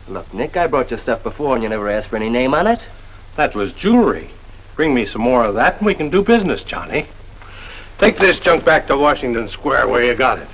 Look, Nick, I brought you stuff before and you never asked for any name on it. That was jewelry. Bring me some more of that and we can do business, Johnny. Take this junk back to Washington Square where you got it.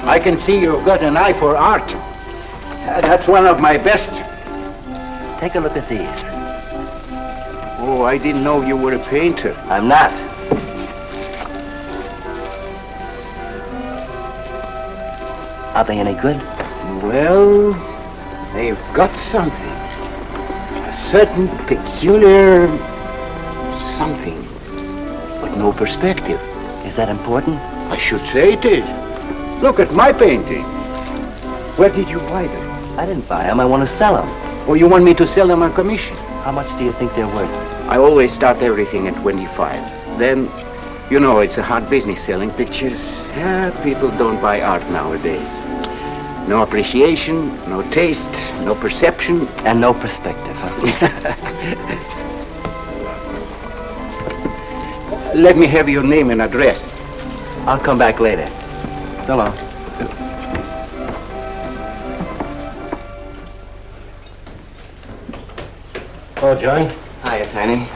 I can see you've got an eye for art. That's one of my best. Take a look at these. Oh, I didn't know you were a painter. I'm not. Are they any good? Well, they've got something. A certain peculiar something, but no perspective. Is that important? I should say it is. Look at my painting. Where did you buy them? I didn't buy them. I want to sell them. Oh, you want me to sell them on commission? How much do you think they're worth? I always start everything at 25. Then, you know, it's a hard business selling pictures. Yeah, people don't buy art nowadays. No appreciation, no taste, no perception. And no perspective, huh? Let me have your name and address. I'll come back later. So long. Oh, John. Hiya, Tiny.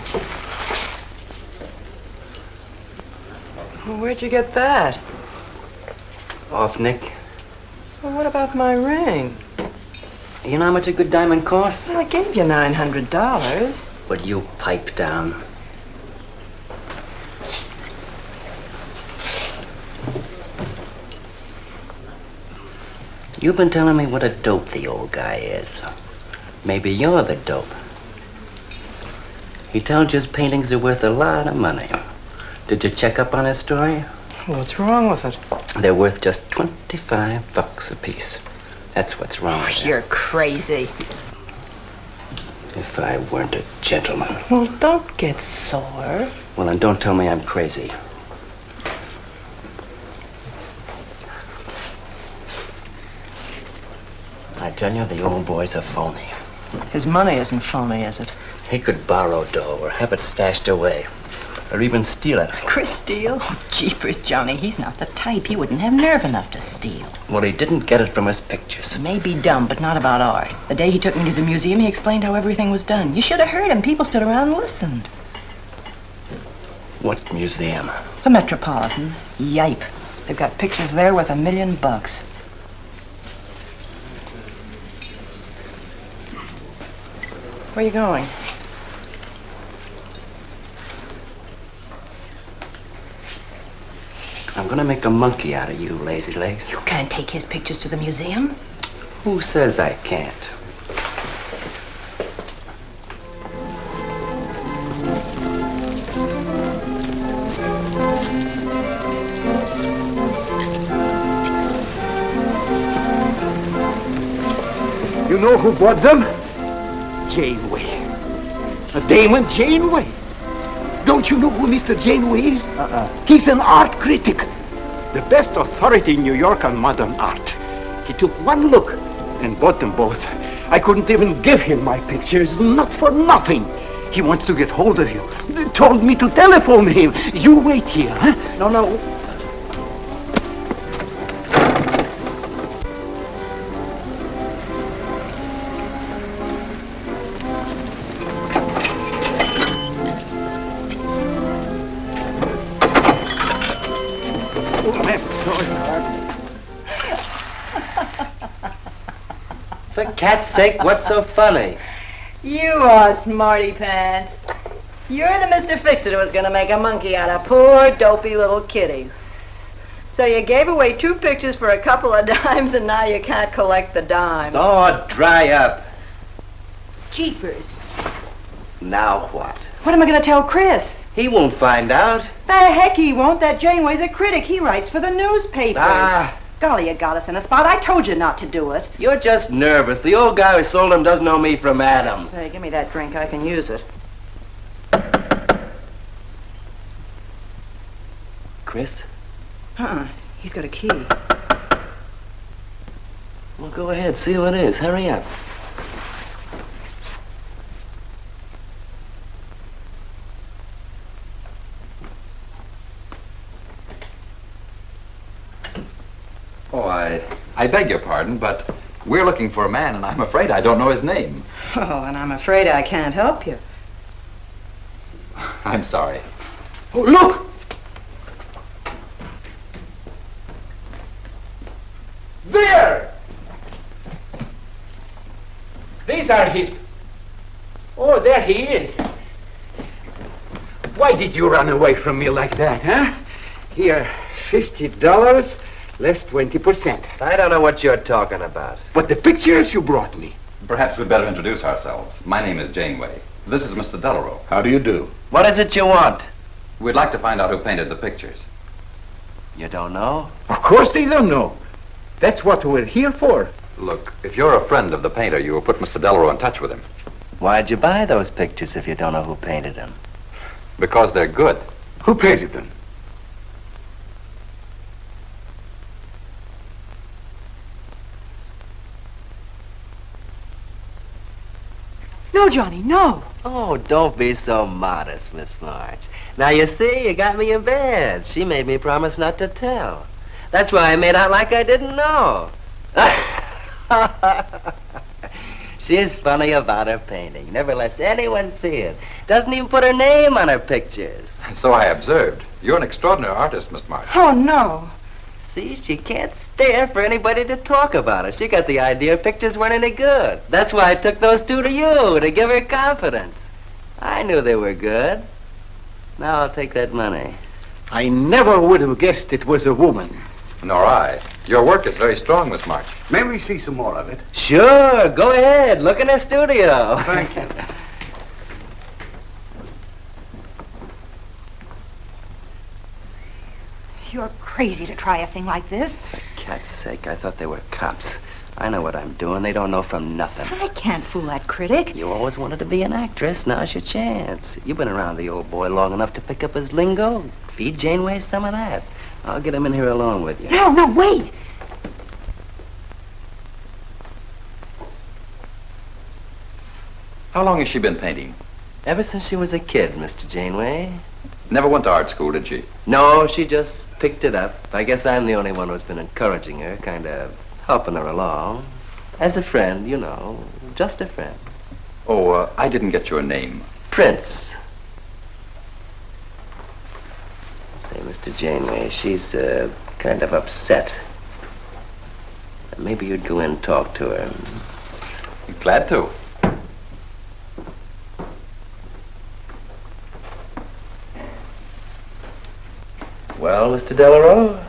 Well, where'd you get that? Off, Nick. Well, what about my ring? You know how much a good diamond costs? Well, I gave you $900. Would you pipe down? You've been telling me what a dope the old guy is. Maybe you're the dope. He told you his paintings are worth a lot of money. Did you check up on his story? What's wrong with it? They're worth just $25 a piece. That's what's wrong with them. You're crazy. If I weren't a gentleman. Well, don't get sore. Well, then don't tell me I'm crazy. I tell you, the old boy's a phony. His money isn't phony, is it? He could borrow dough or have it stashed away. Or even steal it. Chris steal? Jeepers, Johnny, he's not the type. He wouldn't have nerve enough to steal. Well, he didn't get it from his pictures. He may be dumb, but not about art. The day he took me to the museum, he explained how everything was done. You should have heard him. People stood around and listened. What museum? The Metropolitan. Yipe. They've got pictures there worth $1 million. Where are you going? I'm gonna make a monkey out of you, lazy legs. You can't take his pictures to the museum. Who says I can't? You know who bought them? Janeway. A Damon Janeway. Don't you know who Mr. Janeway is? He's an art critic. The best authority in New York on modern art. He took one look and bought them both. I couldn't even give him my pictures, not for nothing. He wants to get hold of you. He told me to telephone him. You wait here, huh? No. For cat's sake, what's so funny? You are smarty pants. You're the Mr. Fix-It who was gonna make a monkey out of poor, dopey little kitty. So you gave away 2 pictures for a couple of dimes, and now you can't collect the dimes. Oh, dry up. Jeepers. Now what? What am I gonna tell Chris? He won't find out. The heck he won't. That Janeway's a critic. He writes for the newspapers. Ah. Golly, you got us in a spot. I told you not to do it. You're just nervous. The old guy who sold him doesn't know me from Adam. Say, give me that drink. I can use it. Chris? He's got a key. Well, go ahead. See who it is. Hurry up. Oh, I beg your pardon, but we're looking for a man, and I'm afraid I don't know his name. Oh, and I'm afraid I can't help you. I'm sorry. Oh, look! There! These are his... Oh, there he is. Why did you run away from me like that, huh? Here, $50, less 20%. I don't know what you're talking about. But the pictures you brought me. Perhaps we'd better introduce ourselves. My name is Janeway. This is Mr. Delarue. How do you do? What is it you want? We'd like to find out who painted the pictures. You don't know? Of course they don't know. That's what we're here for. Look, if you're a friend of the painter, you will put Mr. Delarue in touch with him. Why'd you buy those pictures if you don't know who painted them? Because they're good. Who painted them? No, Johnny, no. Oh, don't be so modest, Miss March. Now, you see, you got me in bed. She made me promise not to tell. That's why I made out like I didn't know. She's funny about her painting. Never lets anyone see it. Doesn't even put her name on her pictures. So I observed. You're an extraordinary artist, Miss March. Oh, no. See, she can't stand for anybody to talk about her. She got the idea her pictures weren't any good. That's why I took those 2 to you, to give her confidence. I knew they were good. Now I'll take that money. I never would have guessed it was a woman. Nor I. Your work is very strong, Miss March. May we see some more of it? Sure, go ahead. Look in the studio. Thank you. You're crazy to try a thing like this. For cat's sake, I thought they were cops. I know what I'm doing. They don't know from nothing. I can't fool that critic. You always wanted to be an actress. Now's your chance. You've been around the old boy long enough to pick up his lingo. Feed Janeway some of that. I'll get him in here alone with you. No, wait. How long has she been painting? Ever since she was a kid, Mr. Janeway. Never went to art school, did she? No, she just picked it up. I guess I'm the only one who's been encouraging her, kind of helping her along. As a friend, you know, just a friend. Oh, I didn't get your name. Prince. Say, Mr. Janeway, she's kind of upset. Maybe you'd go in and talk to her. Glad to. Well, Mr. Delarue?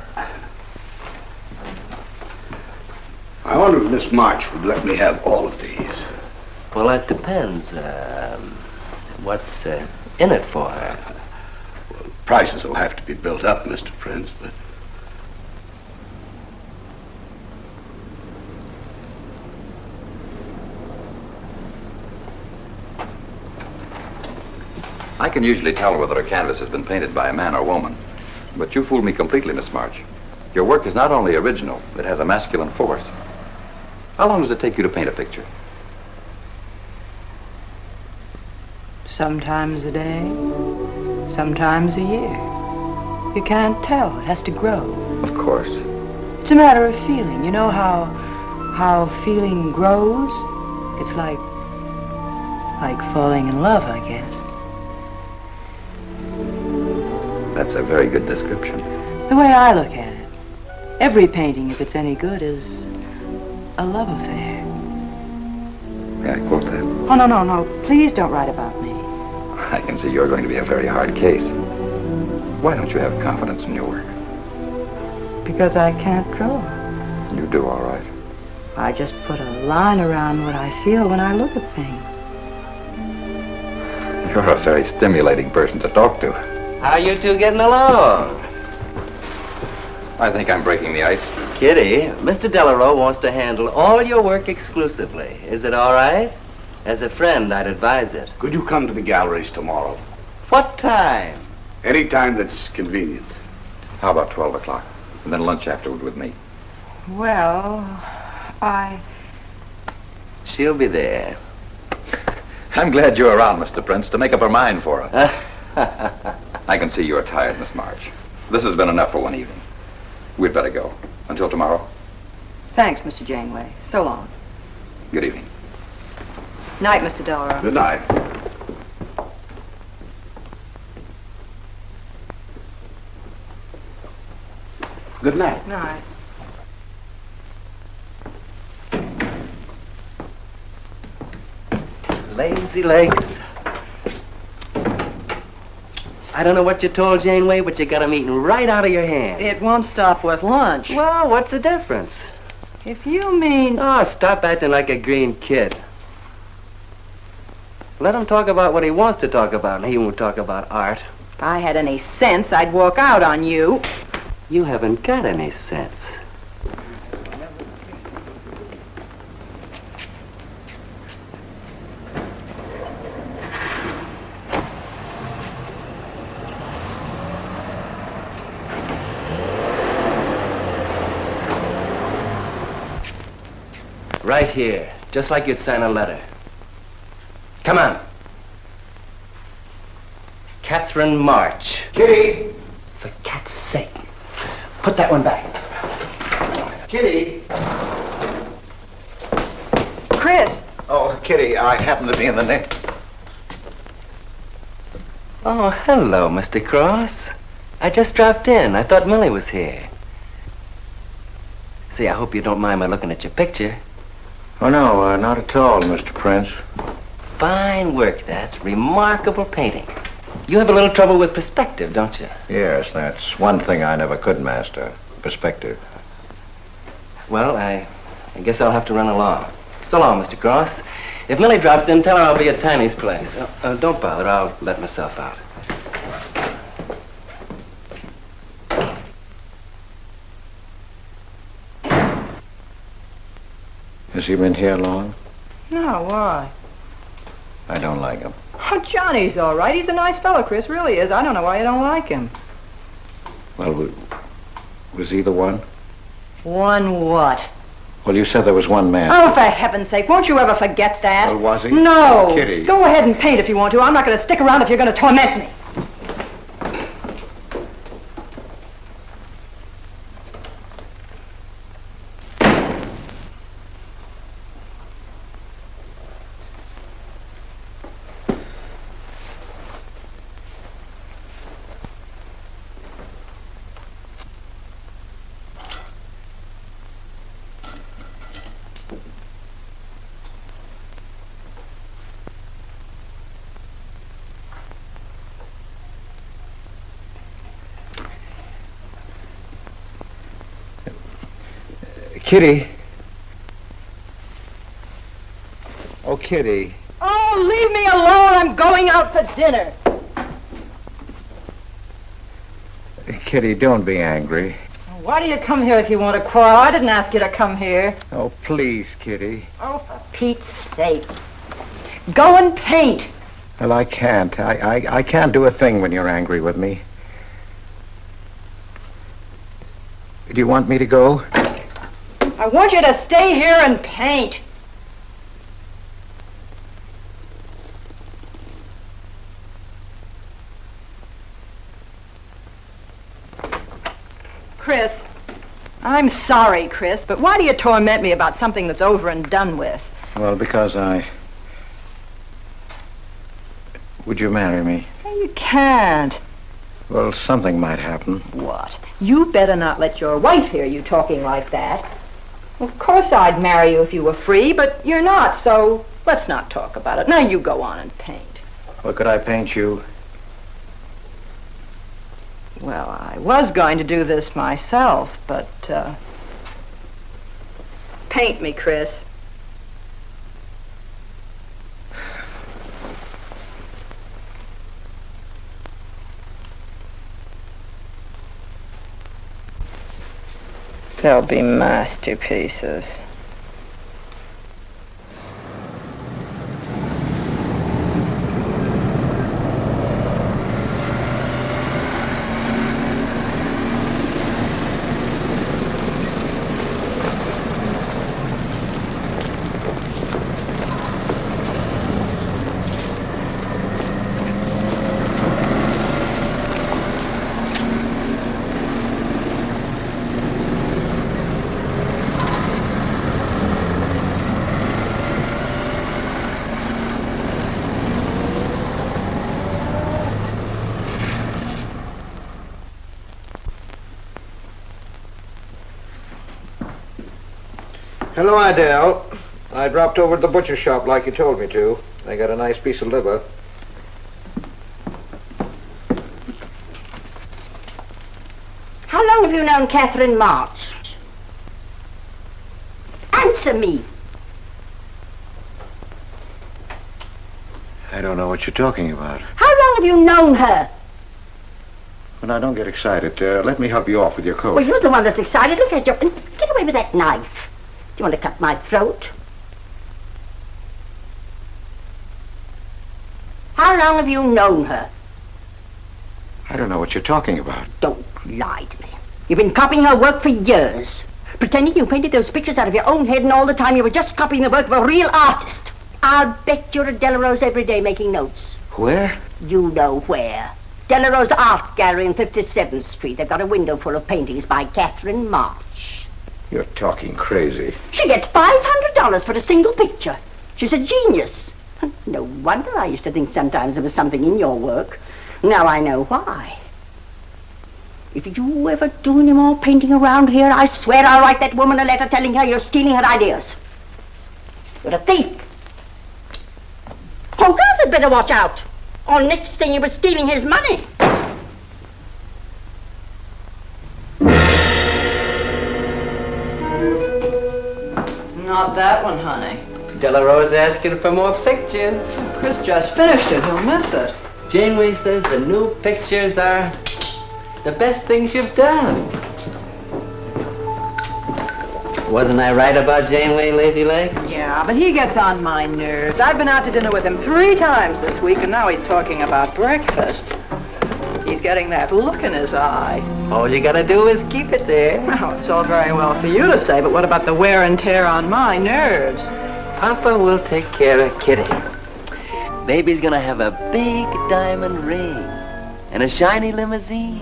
I wonder if Miss March would let me have all of these. Well, that depends. What's in it for her? Well, prices will have to be built up, Mr. Prince, but... I can usually tell whether a canvas has been painted by a man or woman. But you fooled me completely, Miss March. Your work is not only original, it has a masculine force. How long does it take you to paint a picture? Sometimes a day, sometimes a year. You can't tell. It has to grow. Of course. It's a matter of feeling. You know how feeling grows? It's like falling in love, I guess. That's a very good description. The way I look at it, every painting, if it's any good, is a love affair. May I quote that? Oh, no. Please don't write about me. I can see you're going to be a very hard case. Why don't you have confidence in your work? Because I can't draw. You do all right. I just put a line around what I feel when I look at things. You're a very stimulating person to talk to. How you two getting along? I think I'm breaking the ice. Kitty, Mr. Delarue wants to handle all your work exclusively. Is it all right? As a friend, I'd advise it. Could you come to the galleries tomorrow? What time? Any time that's convenient. How about 12 o'clock? And then lunch afterward with me. Well, She'll be there. I'm glad you're around, Mr. Prince, to make up her mind for her. I can see you're tired, Miss March. This has been enough for one evening. We'd better go. Until tomorrow. Thanks, Mr. Janeway. So long. Good evening. Night, Mr. Delarue. Good night. Good night. Night. Lazy legs. I don't know what you told Janeway, but you got him eating right out of your hand. It won't stop with lunch. Well, what's the difference? If you mean... Oh, stop acting like a green kid. Let him talk about what he wants to talk about, and he won't talk about art. If I had any sense, I'd walk out on you. You haven't got any sense. Right here, just like you'd sign a letter. Come on. Catherine March. Kitty! For cat's sake. Put that one back. Kitty! Chris! Oh, Kitty, I happen to be in the nick. Oh, hello, Mr. Cross. I just dropped in. I thought Millie was here. See, I hope you don't mind my looking at your picture. Oh, no, not at all, Mr. Prince. Fine work, that. Remarkable painting. You have a little trouble with perspective, don't you? Yes, that's one thing I never could master. Perspective. Well, I guess I'll have to run along. So long, Mr. Cross. If Millie drops in, tell her I'll be at Tiny's place. Don't bother. I'll let myself out. Has he been here long? No, why? I don't like him. Oh, Johnny's all right. He's a nice fellow, Chris, really is. I don't know why you don't like him. Well, was he the one? One what? Well, you said there was one man. Oh, for heaven's sake, won't you ever forget that? Well, was he? No. Oh, Kitty. Go ahead and paint if you want to. I'm not going to stick around if you're going to torment me. Kitty. Oh, Kitty. Oh, leave me alone. I'm going out for dinner. Kitty, don't be angry. Why do you come here if you want to quarrel? I didn't ask you to come here. Oh, please, Kitty. Oh, for Pete's sake. Go and paint. Well, I can't. I can't do a thing when you're angry with me. Do you want me to go? I want you to stay here and paint. Chris, I'm sorry, Chris, but why do you torment me about something that's over and done with? Well, because Would you marry me? You can't. Well, something might happen. What? You better not let your wife hear you talking like that. Of course I'd marry you if you were free, but you're not, so let's not talk about it. Now you go on and paint. Well, could I paint you? Well, I was going to do this myself, but, paint me, Chris. They'll be masterpieces. Hello, Adele. I dropped over to the butcher shop like you told me to. I got a nice piece of liver. How long have you known Catherine March? Answer me. I don't know what you're talking about. How long have you known her? Well, now, don't get excited. Let me help you off with your coat. Well, you're the one that's excited. Look at you. Get away with that knife. Do you want to cut my throat? How long have you known her? I don't know what you're talking about. Don't lie to me. You've been copying her work for years. Pretending you painted those pictures out of your own head, and all the time you were just copying the work of a real artist. I'll bet you're at Delarose every day making notes. Where? You know where. Delarose Art Gallery in 57th Street. They've got a window full of paintings by Catherine March. You're talking crazy. She gets $500 for a single picture. She's a genius. No wonder I used to think sometimes there was something in your work. Now I know why. If you ever do any more painting around here, I swear I'll write that woman a letter telling her you're stealing her ideas. You're a thief. Oh, God, they'd better watch out. Or next thing you were stealing his money. Not that one, honey. Delarose asking for more pictures. Chris just finished it. He'll miss it. Janeway says the new pictures are the best things you've done. Wasn't I right about Janeway, Lazy Legs? Yeah, but he gets on my nerves. I've been out to dinner with him 3 times this week, and now he's talking about breakfast. He's getting that look in his eye. All you gotta do is keep it there. Well, it's all very well for you to say, but what about the wear and tear on my nerves? Papa will take care of Kitty. Baby's gonna have a big diamond ring, and a shiny limousine,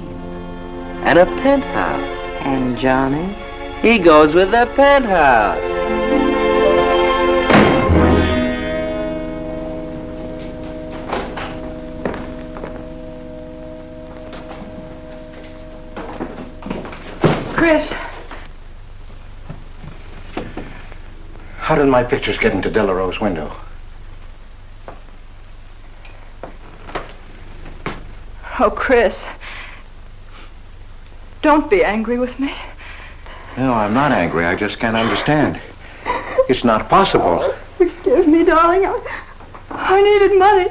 and a penthouse. And Johnny? He goes with the penthouse. Chris. How did my pictures get into Delarose's window? Oh, Chris. Don't be angry with me. No, I'm not angry. I just can't understand. It's not possible. Forgive me, darling. I needed money.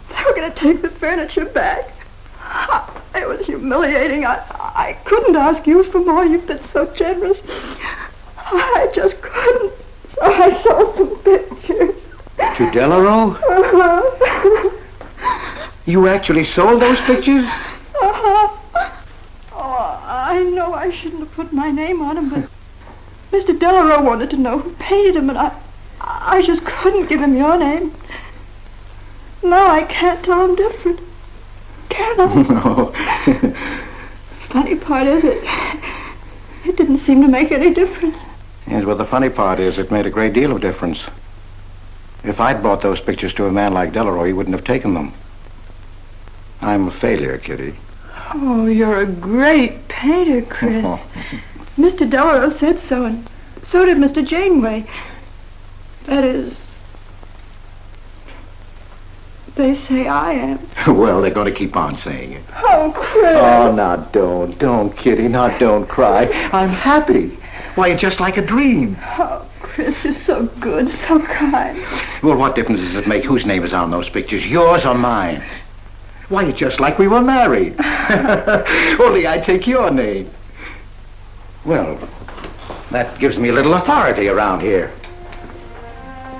They were going to take the furniture back. It was humiliating. I couldn't ask you for more. You've been so generous. I just couldn't. So I sold some pictures. To Delarue? You actually sold those pictures? Oh, I know I shouldn't have put my name on them, but Mr. Delarue wanted to know who painted him, and I just couldn't give him your name. Now I can't tell him different. Can I? No. Funny part is it didn't seem to make any difference. Yes, well, the funny part is it made a great deal of difference. If I'd bought those pictures to a man like Delarue, he wouldn't have taken them. I'm a failure, Kitty. Oh, you're a great painter, Chris. Mr. Delarue said so, and so did Mr. Janeway. That is, they say I am. Well, they're going to keep on saying it. Oh, Chris. Oh, now don't, Kitty. Now don't cry. I'm happy. Why, you're just like a dream. Oh, Chris, you're so good, so kind. Well, what difference does it make whose name is on those pictures, yours or mine? Why, you're just like we were married. Only I take your name. Well, that gives me a little authority around here.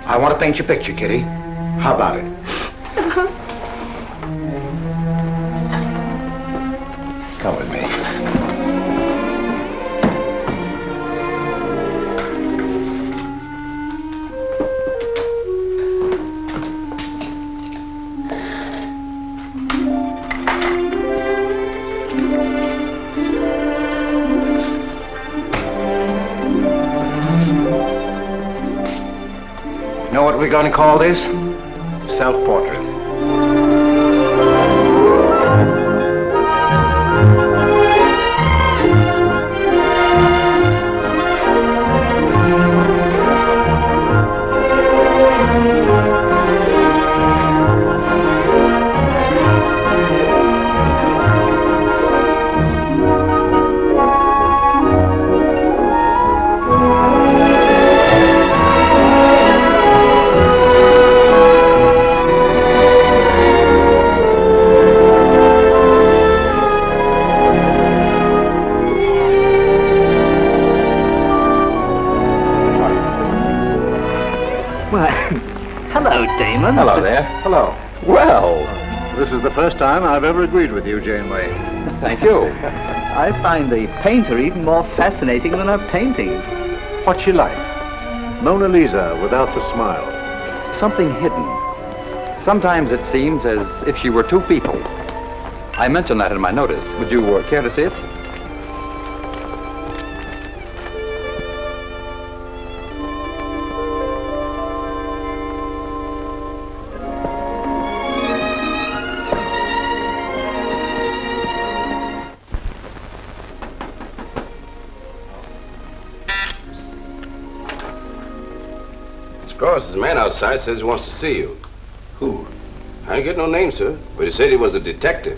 I want to paint your picture, Kitty. How about it? Come with me. Know what we're going to call this? Self-portrait. Hello there. Hello. Well. This is the first time I've ever agreed with you, Janeway. Thank you. I find the painter even more fascinating than her painting. What's she like? Mona Lisa without the smile. Something hidden. Sometimes it seems as if she were two people. I mentioned that in my notice. Would you care to see it? Cross, the man outside says he wants to see you. Who? I ain't get no name, sir, but he said he was a detective.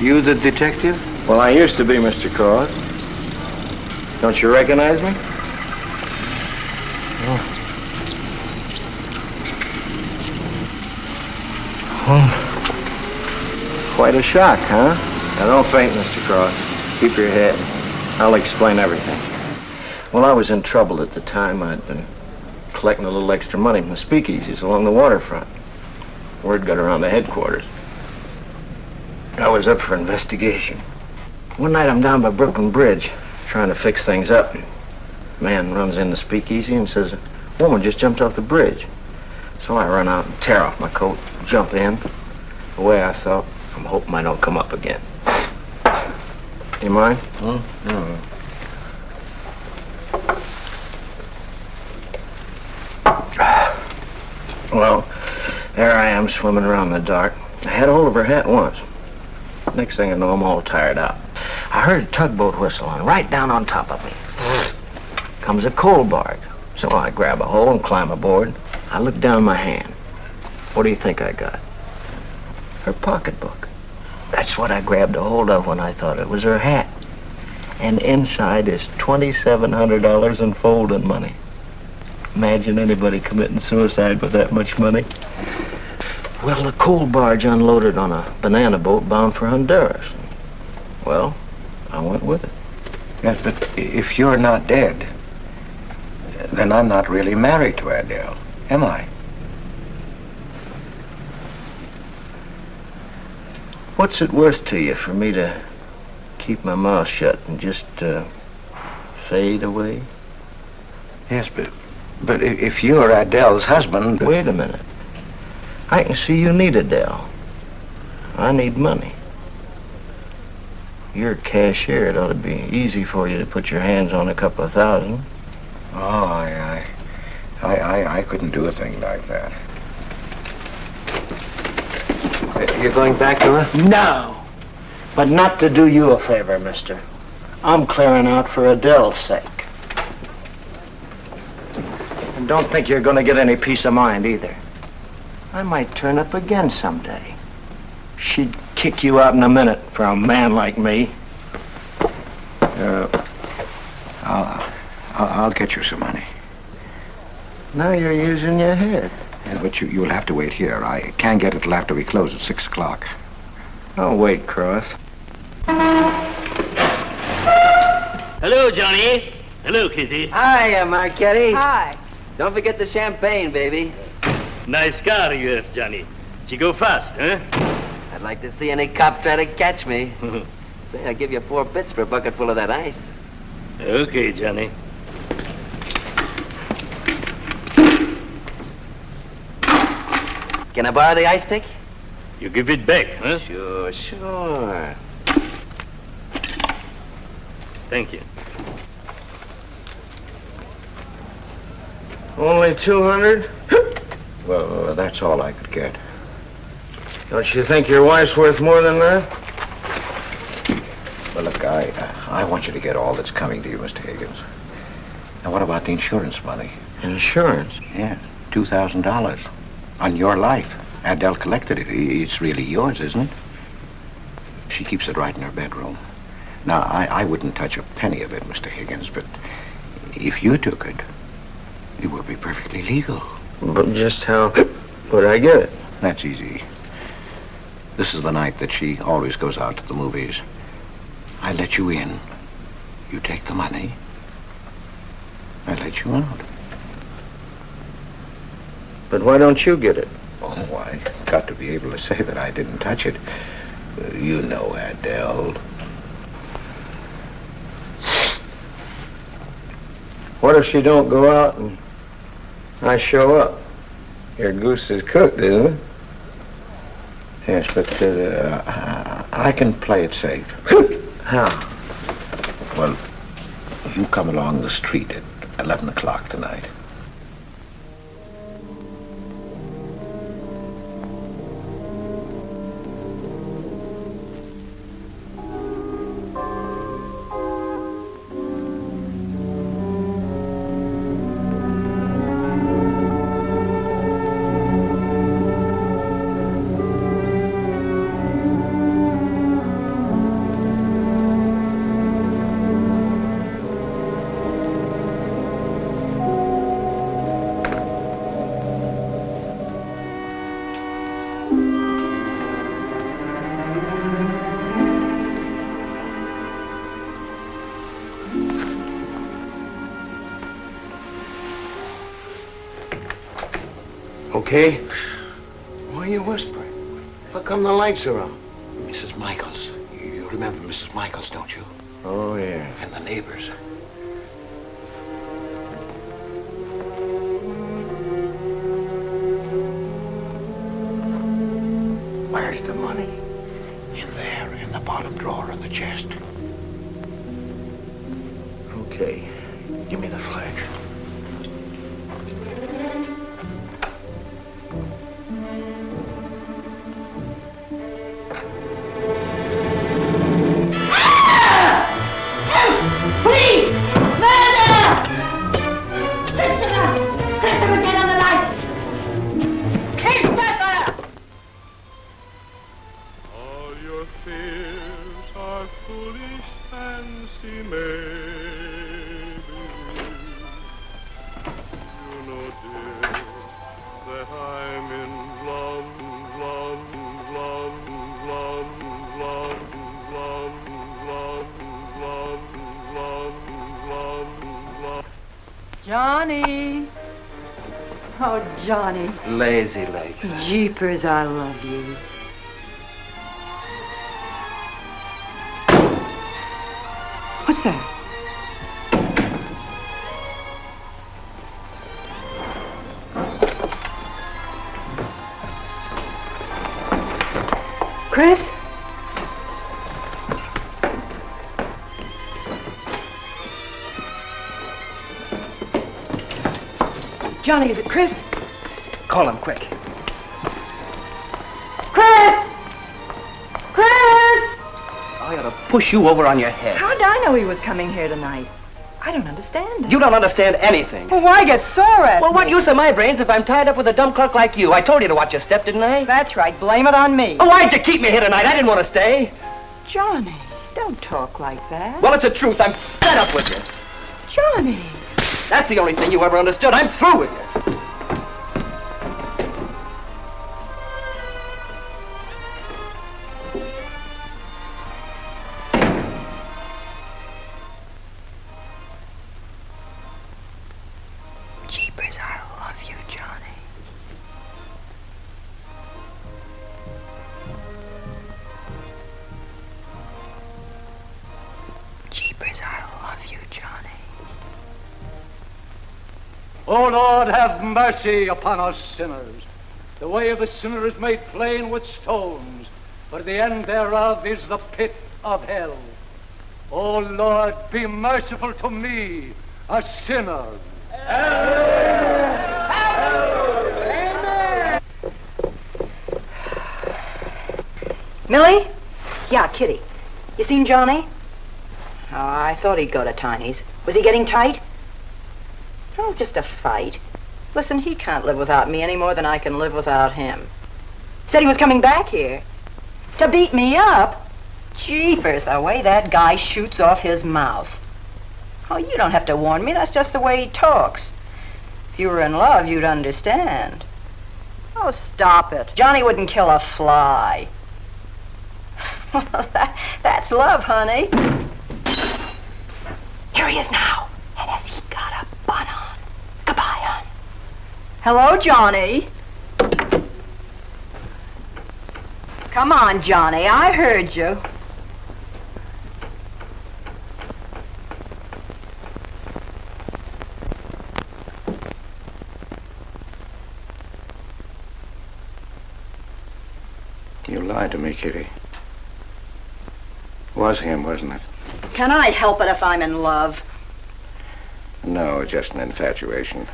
You the detective? Well, I used to be, Mr. Cross. Don't you recognize me? Oh. Quite a shock, huh? Now, don't faint, Mr. Cross. Keep your head. I'll explain everything. Well, I was in trouble at the time. I'd been collecting a little extra money from the speakeasies along the waterfront. Word got around the headquarters. I was up for investigation. One night I'm down by Brooklyn Bridge, trying to fix things up. A man runs in the speakeasy and says, a woman just jumped off the bridge. So I run out and tear off my coat, jump in. The way I felt, I'm hoping I don't come up again. You mind? No. Well, there I am swimming around in the dark. I had hold of her hat once. Next thing I know, I'm all tired out. I heard a tugboat whistle, and right down on top of me comes a coal barge. So I grab a hole and climb aboard. I look down my hand. What do you think I got? Her pocketbook. That's what I grabbed a hold of when I thought it was her hat. And inside is $2,700 in folding money. Imagine anybody committing suicide with that much money. Well, the coal barge unloaded on a banana boat bound for Honduras. Well, I went with it. Yes, but if you're not dead, then I'm not really married to Adele, am I? What's it worth to you for me to keep my mouth shut and just fade away? Yes, but if you're Adele's husband... Wait a minute. I can see you need Adele. I need money. You're a cashier. It ought to be easy for you to put your hands on a couple of thousand. Oh, I couldn't do a thing like that. You're going back to her? No. But not to do you a favor, mister. I'm clearing out for Adele's sake. And don't think you're going to get any peace of mind either. I might turn up again someday. She'd kick you out in a minute for a man like me. I'll get you some money. Now you're using your head. Yeah, but you'll have to wait here. I can't get it till after we close at 6 o'clock. I'll wait, Cross. Hello, Johnny. Hello, Kitty. Hiya, Marquetti. Hi. Don't forget the champagne, baby. Nice car you have, Johnny. She go fast, huh? I'd like to see any cop try to catch me. Say, I'll give you 4 bits for a bucket full of that ice. Okay, Johnny. Can I borrow the ice pick? You give it back, huh? Sure. Thank you. Only 200? Well, that's all I could get. Don't you think your wife's worth more than that? Well, look, I want you to get all that's coming to you, Mr. Higgins. Now, what about the insurance money? Insurance? Yeah, $2,000 on your life. Adele collected it. It's really yours, isn't it? She keeps it right in her bedroom. Now, I wouldn't touch a penny of it, Mr. Higgins, but if you took it, it would be perfectly legal. But just how would I get it? That's easy. This is the night that she always goes out to the movies. I let you in. You take the money. I let you out. But why don't you get it? Oh, I got to be able to say that I didn't touch it. You know Adele. What if she don't go out and I show up? Your goose is cooked, isn't it? Yes, but I can play it safe. How? Well, you come along the street at 11 o'clock tonight. Okay? Why are you whispering? How come the lights are on? Mrs. Michaels. You remember Mrs. Michaels, don't you? Oh, yeah. And the neighbors. Where's the money? In there, in the bottom drawer of the chest. Okay. Give me the flash. Johnny. Oh, Johnny. Lazy legs. Jeepers, I love you. What's that? Chris? Johnny, is it Chris? Call him quick. Chris! Chris! I ought to push you over on your head. How did I know he was coming here tonight? I don't understand it. You don't understand anything. Well, why get sore at Well, me? what use are my brains if I'm tied up with a dumb clerk like you? I told you to watch your step, didn't I? That's right. Blame it on me. Oh, why'd you keep me here tonight? I didn't want to stay. Johnny, don't talk like that. Well, it's the truth. I'm fed up with you. Johnny. That's the only thing you ever understood. I'm through with you. Jeepers, I love you, Johnny. Jeepers, I love you, Johnny. O Lord, have mercy upon us sinners. The way of the sinner is made plain with stones, for the end thereof is the pit of hell. O Lord, be merciful to me, a sinner. Millie? Yeah, Kitty. You seen Johnny? Oh, I thought he'd go to Tiny's. Was he getting tight? Oh, just a fight. Listen, he can't live without me any more than I can live without him. Said he was coming back here. To beat me up? Jeepers, the way that guy shoots off his mouth. Oh, you don't have to warn me. That's just the way he talks. If you were in love, you'd understand. Oh, stop it. Johnny wouldn't kill a fly. That's love, honey. Here he is now. And has he got a bun on? Goodbye, hon. Hello, Johnny. Come on, Johnny. I heard you. You lied to me, Kitty. Was him, wasn't it? Can I help it if I'm in love? No, just an infatuation.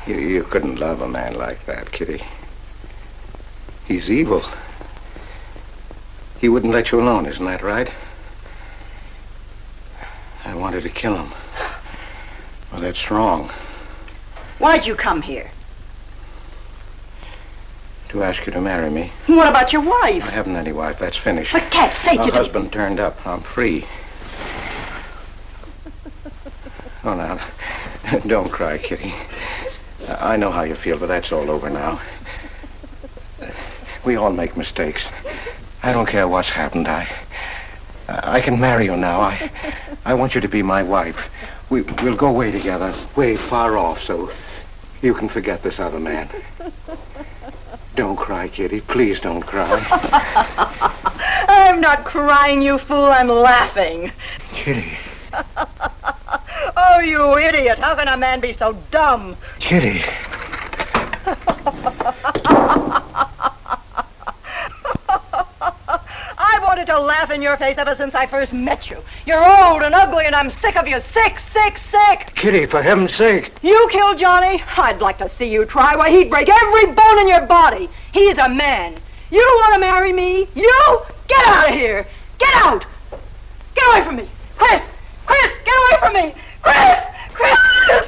You couldn't love a man like that, Kitty. He's evil. He wouldn't let you alone, isn't that right? I wanted to kill him. Well, that's wrong. Why'd you come here? To ask you to marry me. What about your wife? I haven't any wife. That's finished. For cat's sake, My you husband turned up. I'm free. Oh, now, don't cry, Kitty. I know how you feel, but that's all over now. We all make mistakes. I don't care what's happened. I can marry you now. I want you to be my wife. We'll go away together, way far off, so you can forget this other man. Don't cry, Kitty. Please don't cry. I'm not crying, you fool. I'm laughing. Kitty. Oh, you idiot. How can a man be so dumb? Kitty. I wanted to laugh in your face ever since I first met you. You're old and ugly, and I'm sick of you. Sick, sick, sick. Kitty, for heaven's sake. You killed Johnny? I'd like to see you try. Why, he'd break every bone in your body. He's a man. You don't want to marry me? You? Get out of here. Get out. Get away from me. Chris! Chris, get away from me. Chris! Chris!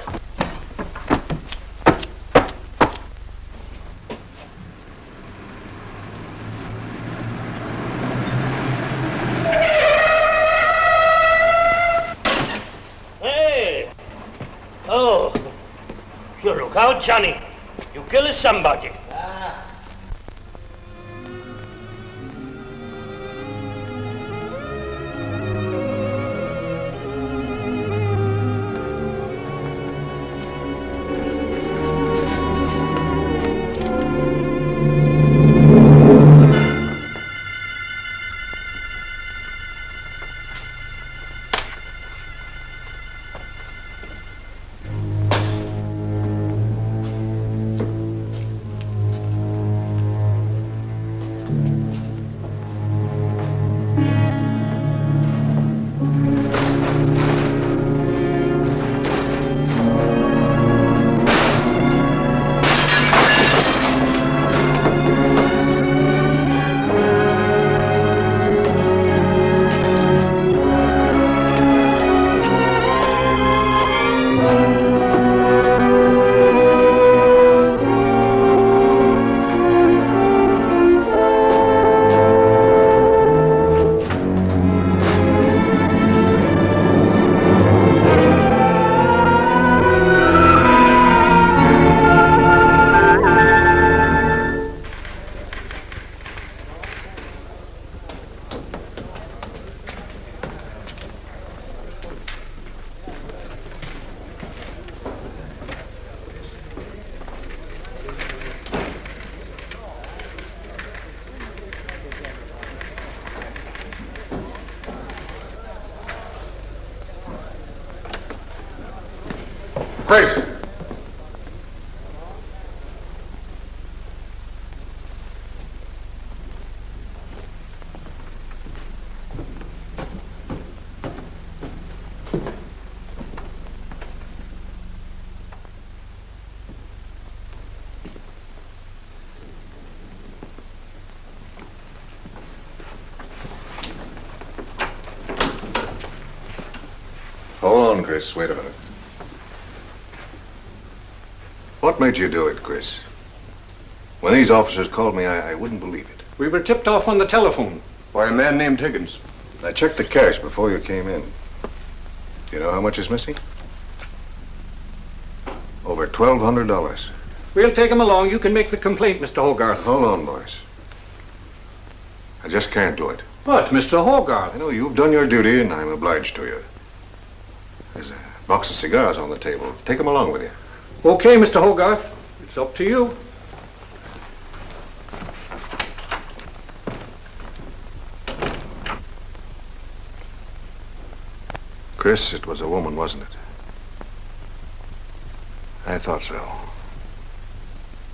Hey! Oh, you look out, Johnny. You kill somebody. Chris! Hold on, Chris. Wait a minute. What made you do it, Chris? When these officers called me, I wouldn't believe it. We were tipped off on the telephone. By a man named Higgins. I checked the cash before you came in. You know how much is missing? Over $1,200. We'll take him along. You can make the complaint, Mr. Hogarth. Hold on, boys. I just can't do it. But, Mr. Hogarth... I know you've done your duty, and I'm obliged to you. There's a box of cigars on the table. Take them along with you. Okay, Mr. Hogarth. It's up to you. Chris, it was a woman, wasn't it? I thought so.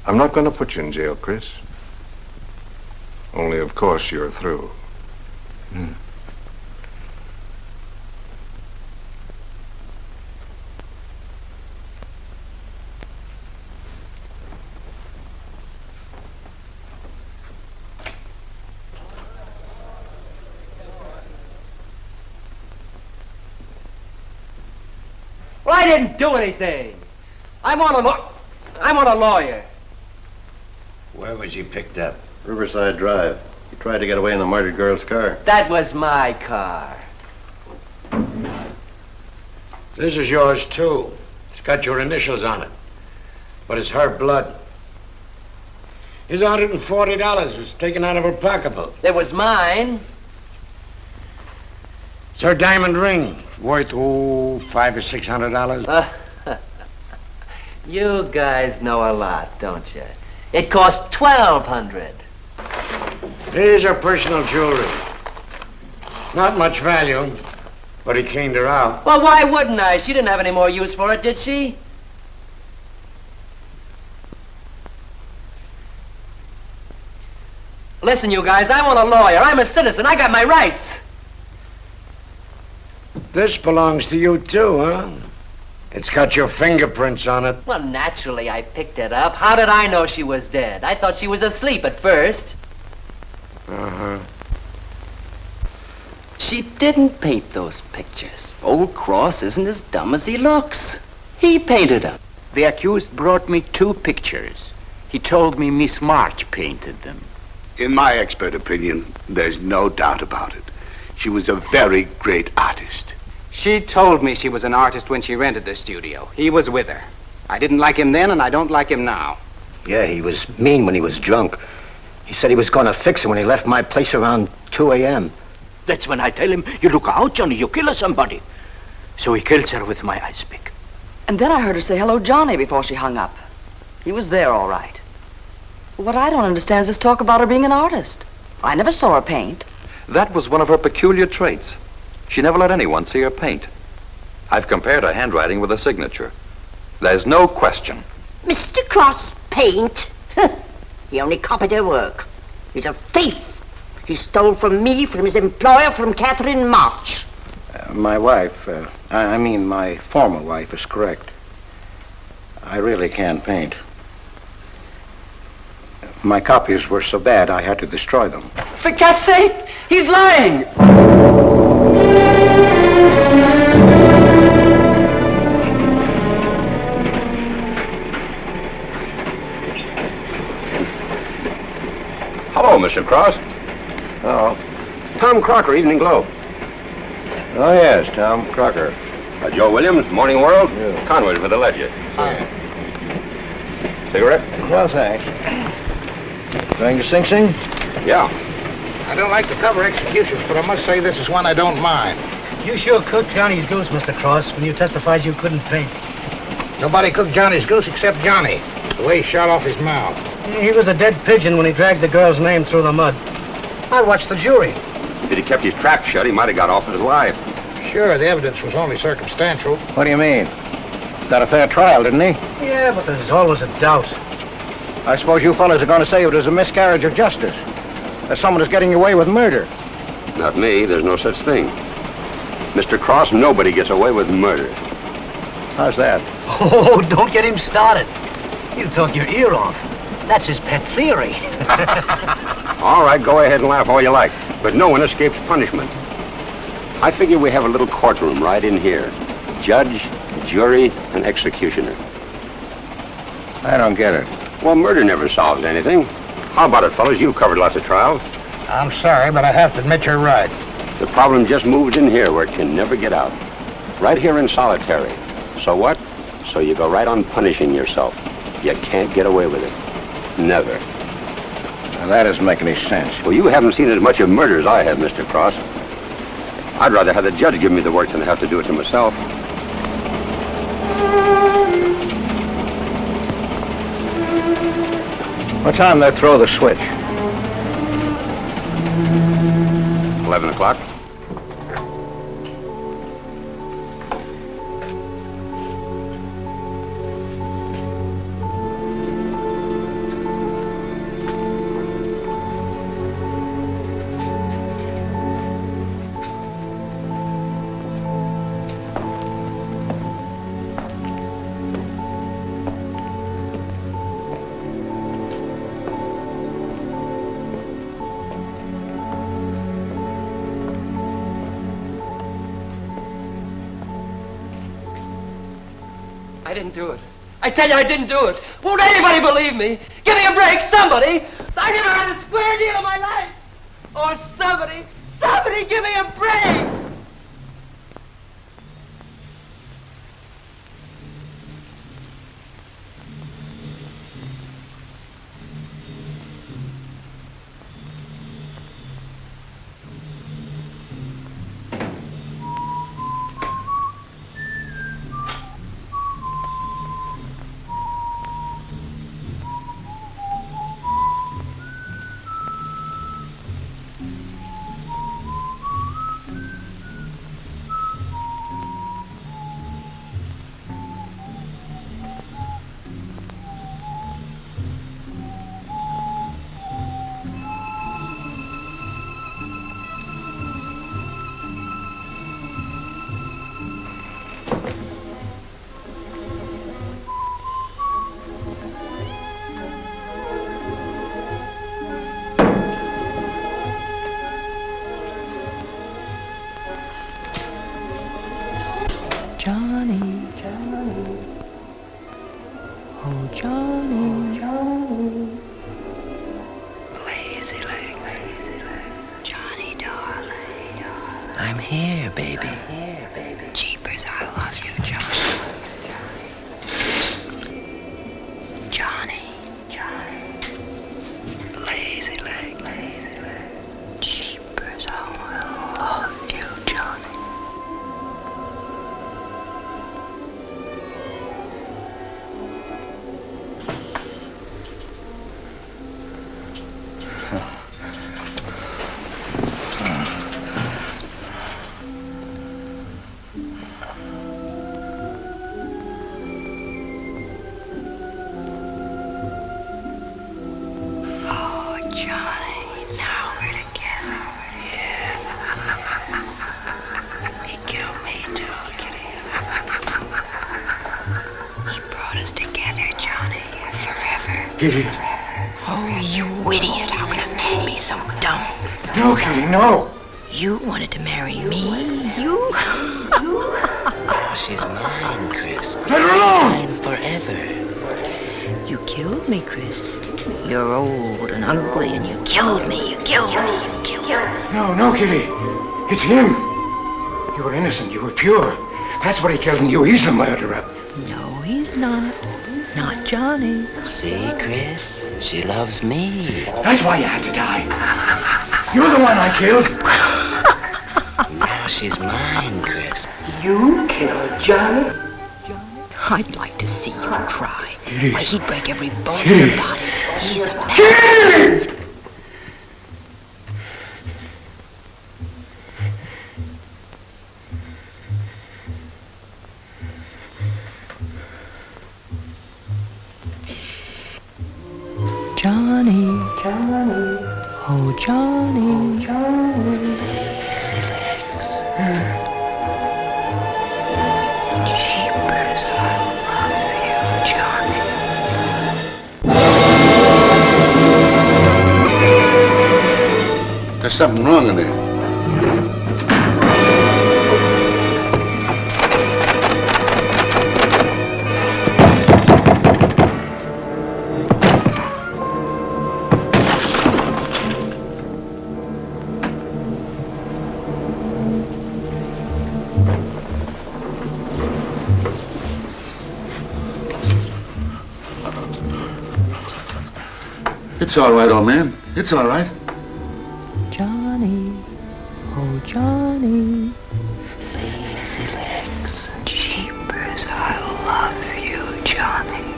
I'm not going to put you in jail, Chris. Only, of course, you're through. Well, I didn't do anything. I'm on a lawyer. Where was he picked up? Riverside Drive. He tried to get away in the murdered girl's car. That was my car. This is yours, too. It's got your initials on it. But it's her blood. His $140 was taken out of her pocketbook. It was mine. It's her diamond ring, worth, $500 or $600. You guys know a lot, don't you? It cost $1,200. Here's her personal jewelry. Not much value, but he cleaned her out. Well, why wouldn't I? She didn't have any more use for it, did she? Listen, you guys, I want a lawyer. I'm a citizen. I got my rights. This belongs to you, too, huh? It's got your fingerprints on it. Well, naturally, I picked it up. How did I know she was dead? I thought she was asleep at first. Uh-huh. She didn't paint those pictures. Old Cross isn't as dumb as he looks. He painted them. The accused brought me 2 pictures. He told me Miss March painted them. In my expert opinion, there's no doubt about it. She was a very great artist. She told me she was an artist when she rented the studio. He was with her. I didn't like him then, and I don't like him now. Yeah, he was mean when he was drunk. He said he was going to fix her when he left my place around 2 a.m. That's when I tell him, you look out, Johnny, you kill somebody. So he kills her with my ice pick. And then I heard her say hello, Johnny, before she hung up. He was there, all right. What I don't understand is this talk about her being an artist. I never saw her paint. That was one of her peculiar traits. She never let anyone see her paint. I've compared her handwriting with her signature. There's no question. Mr. Cross paint? He only copied her work. He's a thief. He stole from me, from his employer, from Catherine March. My wife, I mean my former wife is correct. I really can't paint. My copies were so bad I had to destroy them. For God's sake, he's lying! Hello, Mr. Cross. Oh. Tom Crocker, Evening Globe. Oh, yes, Tom Crocker. Joe Williams, Morning World. Yeah. Conway for the Ledger. Cigarette? No, thanks. Going to Sing Sing? Yeah. I don't like to cover executions, but I must say this is one I don't mind. You sure cooked Johnny's goose, Mr. Cross, when you testified you couldn't paint. Nobody cooked Johnny's goose except Johnny, the way he shot off his mouth. He was a dead pigeon when he dragged the girl's name through the mud. I watched the jury. If he'd kept his trap shut, he might have got off with his life. Sure, the evidence was only circumstantial. What do you mean? Got a fair trial, didn't he? Yeah, but there's always a doubt. I suppose you fellas are going to say it was a miscarriage of justice. That someone is getting away with murder. Not me. There's no such thing. Mr. Cross, nobody gets away with murder. How's that? Oh, don't get him started. He'll talk your ear off. That's his pet theory. All right, go ahead and laugh all you like, but no one escapes punishment. I figure we have a little courtroom right in here. Judge, jury, and executioner. I don't get it. Well, murder never solves anything. How about it, fellas? You've covered lots of trials. I'm sorry, but I have to admit you're right. The problem just moved in here where it can never get out. Right here in solitary. So what? So you go right on punishing yourself. You can't get away with it. Never. Now, that doesn't make any sense. Well, you haven't seen as much of murder as I have, Mr. Cross. I'd rather have the judge give me the work than have to do it to myself. What time they throw the switch? 11 o'clock. I didn't do it. I tell you, I didn't do it. Won't anybody believe me? Give me a break, somebody. I never had a square deal in my life. Or somebody give me a break. Johnny, Johnny, oh Johnny, Johnny, Lazy legs. Johnny darling, I'm here, baby. Jeepers, I love you, Johnny. Johnny, Johnny, Lazy legs. Jeepers, I love you, Johnny. Oh, Johnny, now we're together. He killed me too, Kitty. He brought us together, Johnny, forever. Kitty. Oh, you idiot. How can a man be so dumb? No, Kitty, no. You wanted to marry me, you? Oh, she's mine, Chris. Let her alone! Mine forever. You killed me, Chris. You're old and ugly, and you killed me. You killed me. You killed me. No, Kitty. It's him. You were innocent. You were pure. That's what he killed in you. He's the murderer. No, he's not. Not Johnny. See, Chris? She loves me. That's why you had to die. You're the one I killed. Now she's mine, Chris. You killed Johnny? I'd like to see you try. Kitty. Why, he'd break every bone in Kitty. your body. He's a man. Kitty! Johnny. Oh, Johnny. Johnny. Lazy legs. Jeepers, I love you, Johnny. There's something wrong in there. It's all right, old man. It's all right. Johnny. Oh, Johnny. Lazy legs. Jeepers, I love you, Johnny.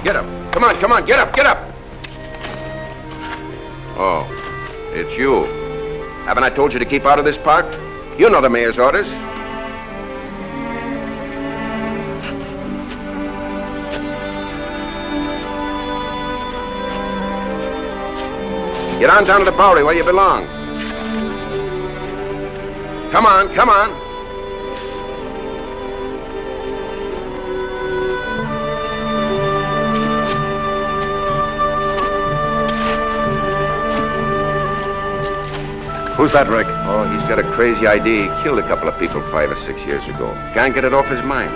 Get up. Come on, come on, get up, get up. Oh, it's you. Haven't I told you to keep out of this park? You know the mayor's orders. Get on down to the Bowery where you belong. Come on, come on. Who's that, Rick? Oh, he's got a crazy idea. He killed a couple of people 5 or 6 years ago. Can't get it off his mind.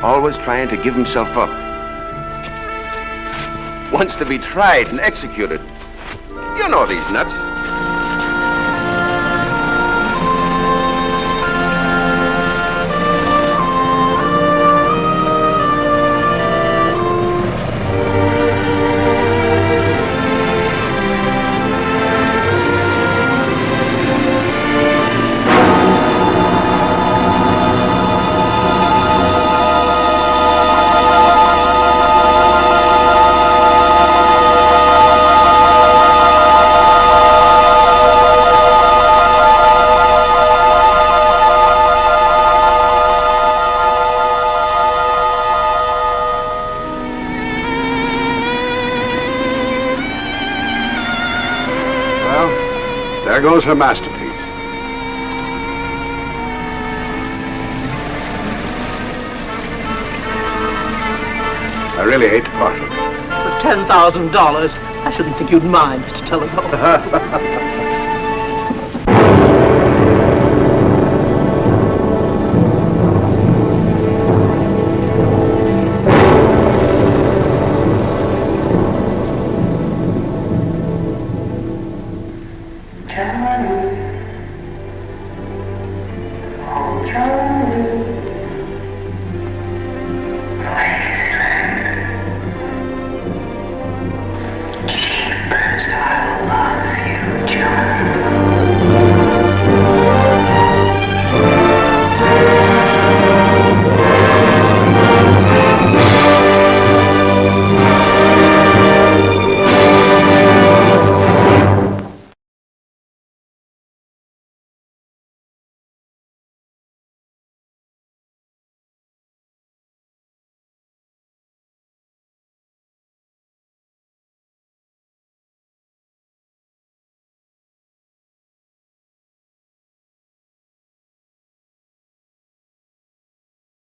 Always trying to give himself up. Wants to be tried and executed. You know these nuts. There goes her masterpiece. I really hate to part with it. For $10,000, I shouldn't think you'd mind, Mr. Telephone. Johnny. Oh, Johnny.